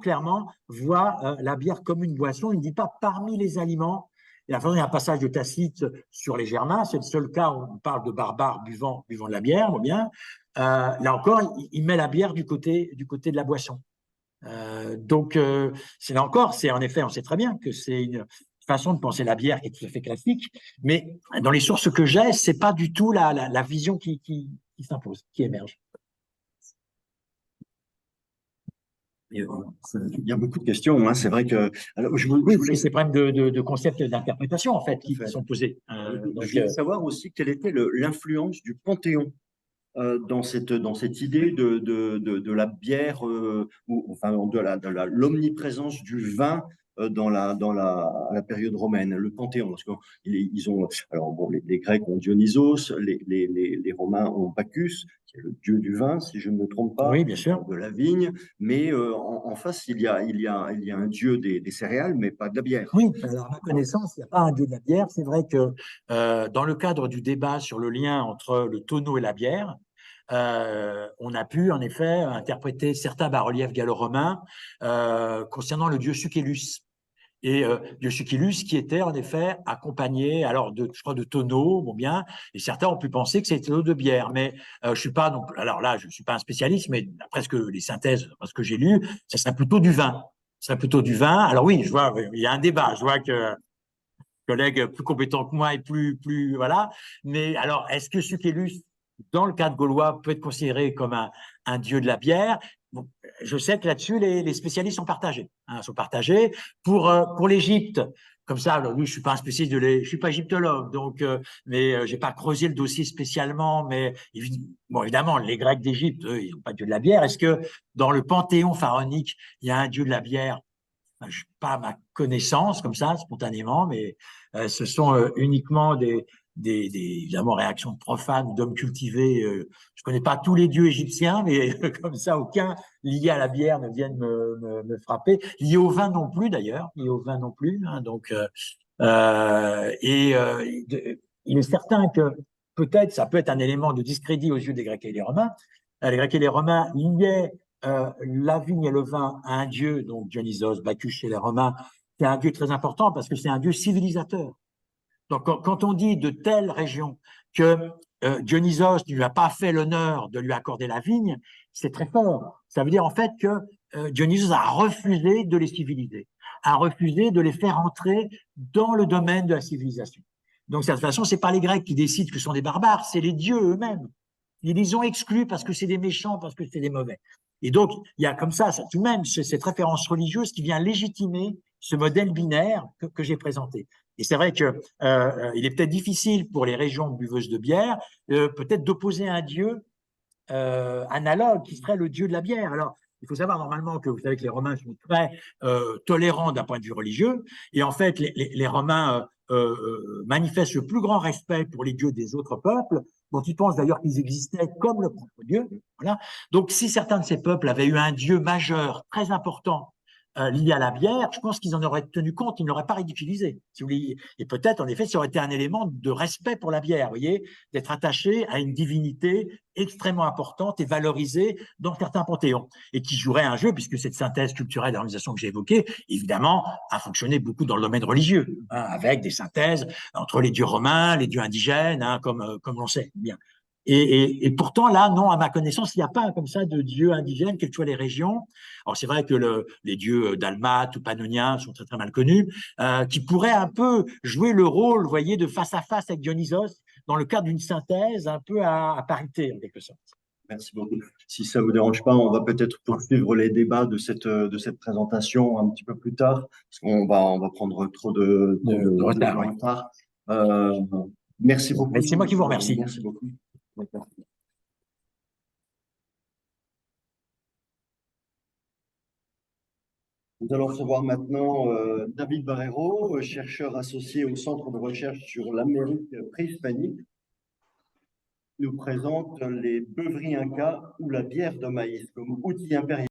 voit la bière comme une boisson. Il ne dit pas parmi les aliments. Et il y a un passage de Tacite sur les Germains. C'est le seul cas où on parle de barbares buvant de la bière. Bien. Là encore, il met la bière du côté de la boisson. Donc, c'est là encore, c'est en effet, on sait très bien que c'est une façon de penser la bière qui est tout à fait classique, mais dans les sources que j'ai, c'est pas du tout la vision qui s'impose, qui émerge. Il y a beaucoup de questions, hein. C'est vrai que. Alors, je voulais... C'est problème de concepts d'interprétation en fait qui sont posés. Donc, je voulais savoir aussi quelle était l'influence du Panthéon. Dans cette idée de la bière, enfin de l'omniprésence du vin dans la période romaine, le Panthéon. Parce qu'ils ont, alors bon, les Grecs ont Dionysos, les Romains ont Bacchus, qui est le dieu du vin, si je ne me trompe pas, oui, bien sûr, de la vigne. Mais en face, il y a un dieu des céréales, mais pas de la bière. Oui, alors à ma connaissance, il n'y a pas un dieu de la bière. C'est vrai que dans le cadre du débat sur le lien entre le tonneau et la bière, on a pu en effet interpréter certains bas-reliefs gallo-romains concernant le dieu Sucellus. et Diosuchilus qui était en effet accompagné, alors je crois de tonneaux, bon bien, et certains ont pu penser que c'était l'eau de bière, mais je suis pas non plus, alors là je suis pas un spécialiste, mais d'après les synthèses, ce que j'ai lu, ça serait plutôt du vin. Ça serait plutôt du vin. Alors oui, je vois, il y a un débat. Je vois que collègue plus compétent que moi et plus voilà. Mais alors, est-ce que Succellus, dans le cadre gaulois, peut être considéré comme un dieu de la bière? Bon, je sais que là-dessus, les spécialistes sont partagés. Sont partagés pour l'Égypte. Comme ça, alors lui, je suis pas un spécialiste je suis pas égyptologue, donc, mais j'ai pas creusé le dossier spécialement. Mais bon, évidemment, les Grecs d'Égypte, eux, ils n'ont pas de dieu de la bière. Est-ce que dans le panthéon pharaonique, il y a un dieu de la bière? Je n'ai pas ma connaissance comme ça, spontanément, mais ce sont uniquement évidemment, réactions profanes d'hommes cultivés. Je connais pas tous les dieux égyptiens, mais comme ça, aucun lié à la bière ne vienne me frapper. Lié au vin non plus, d'ailleurs. Lié au vin non plus. Hein, donc, il est certain que peut-être ça peut être un élément de discrédit aux yeux des Grecs et des Romains. Les Grecs et les Romains liaient la vigne et le vin à un dieu, donc Dionysos, Bacchus chez les Romains, c'est un dieu très important parce que c'est un dieu civilisateur. Donc, quand on dit de telle région que Dionysos ne lui a pas fait l'honneur de lui accorder la vigne, c'est très fort. Ça veut dire en fait que Dionysos a refusé de les civiliser, a refusé de les faire entrer dans le domaine de la civilisation. Donc, de toute façon, c'est pas les Grecs qui décident que ce sont des barbares, c'est les dieux eux-mêmes. Ils les ont exclus parce que c'est des méchants, parce que c'est des mauvais. Et donc, il y a comme ça tout de même cette référence religieuse qui vient légitimer ce modèle binaire que j'ai présenté. Et c'est vrai que il est peut-être difficile pour les régions buveuses de bière, peut-être d'opposer un dieu analogue qui serait le dieu de la bière. Alors, il faut savoir normalement que vous savez que les Romains sont très tolérants d'un point de vue religieux, et en fait, les Romains manifestent le plus grand respect pour les dieux des autres peuples, dont ils pensent d'ailleurs qu'ils existaient comme le propre Dieu. Voilà. Donc, si certains de ces peuples avaient eu un dieu majeur, très important, lié à la bière, je pense qu'ils en auraient tenu compte, ils ne l'auraient pas ridiculisé. Si vous voulez. Et peut-être, en effet, ça aurait été un élément de respect pour la bière, vous voyez, d'être attaché à une divinité extrêmement importante et valorisée dans certains panthéons, et qui jouerait un jeu, puisque cette synthèse culturelle d'organisation que j'ai évoquée, évidemment, a fonctionné beaucoup dans le domaine religieux, hein, avec des synthèses entre les dieux romains, les dieux indigènes, hein, comme l'on sait bien. Et pourtant, là, non, à ma connaissance, il n'y a pas comme ça de dieux indigènes, quelles que soient les régions. Alors, c'est vrai que les dieux dalmates ou pannoniens sont très, très mal connus, qui pourraient un peu jouer le rôle, vous voyez, de face à face avec Dionysos, dans le cadre d'une synthèse un peu à parité, en quelque sorte. Merci beaucoup. Si ça vous dérange pas, on va peut-être poursuivre les débats de cette présentation un petit peu plus tard, parce on va prendre trop de retard. Merci beaucoup. Mais c'est moi qui vous remercie. Merci beaucoup. Nous allons recevoir maintenant David Barrero, chercheur associé au Centre de recherche sur l'Amérique préhispanique. Nous présente les beuveries incas ou la bière de maïs comme outil impérial.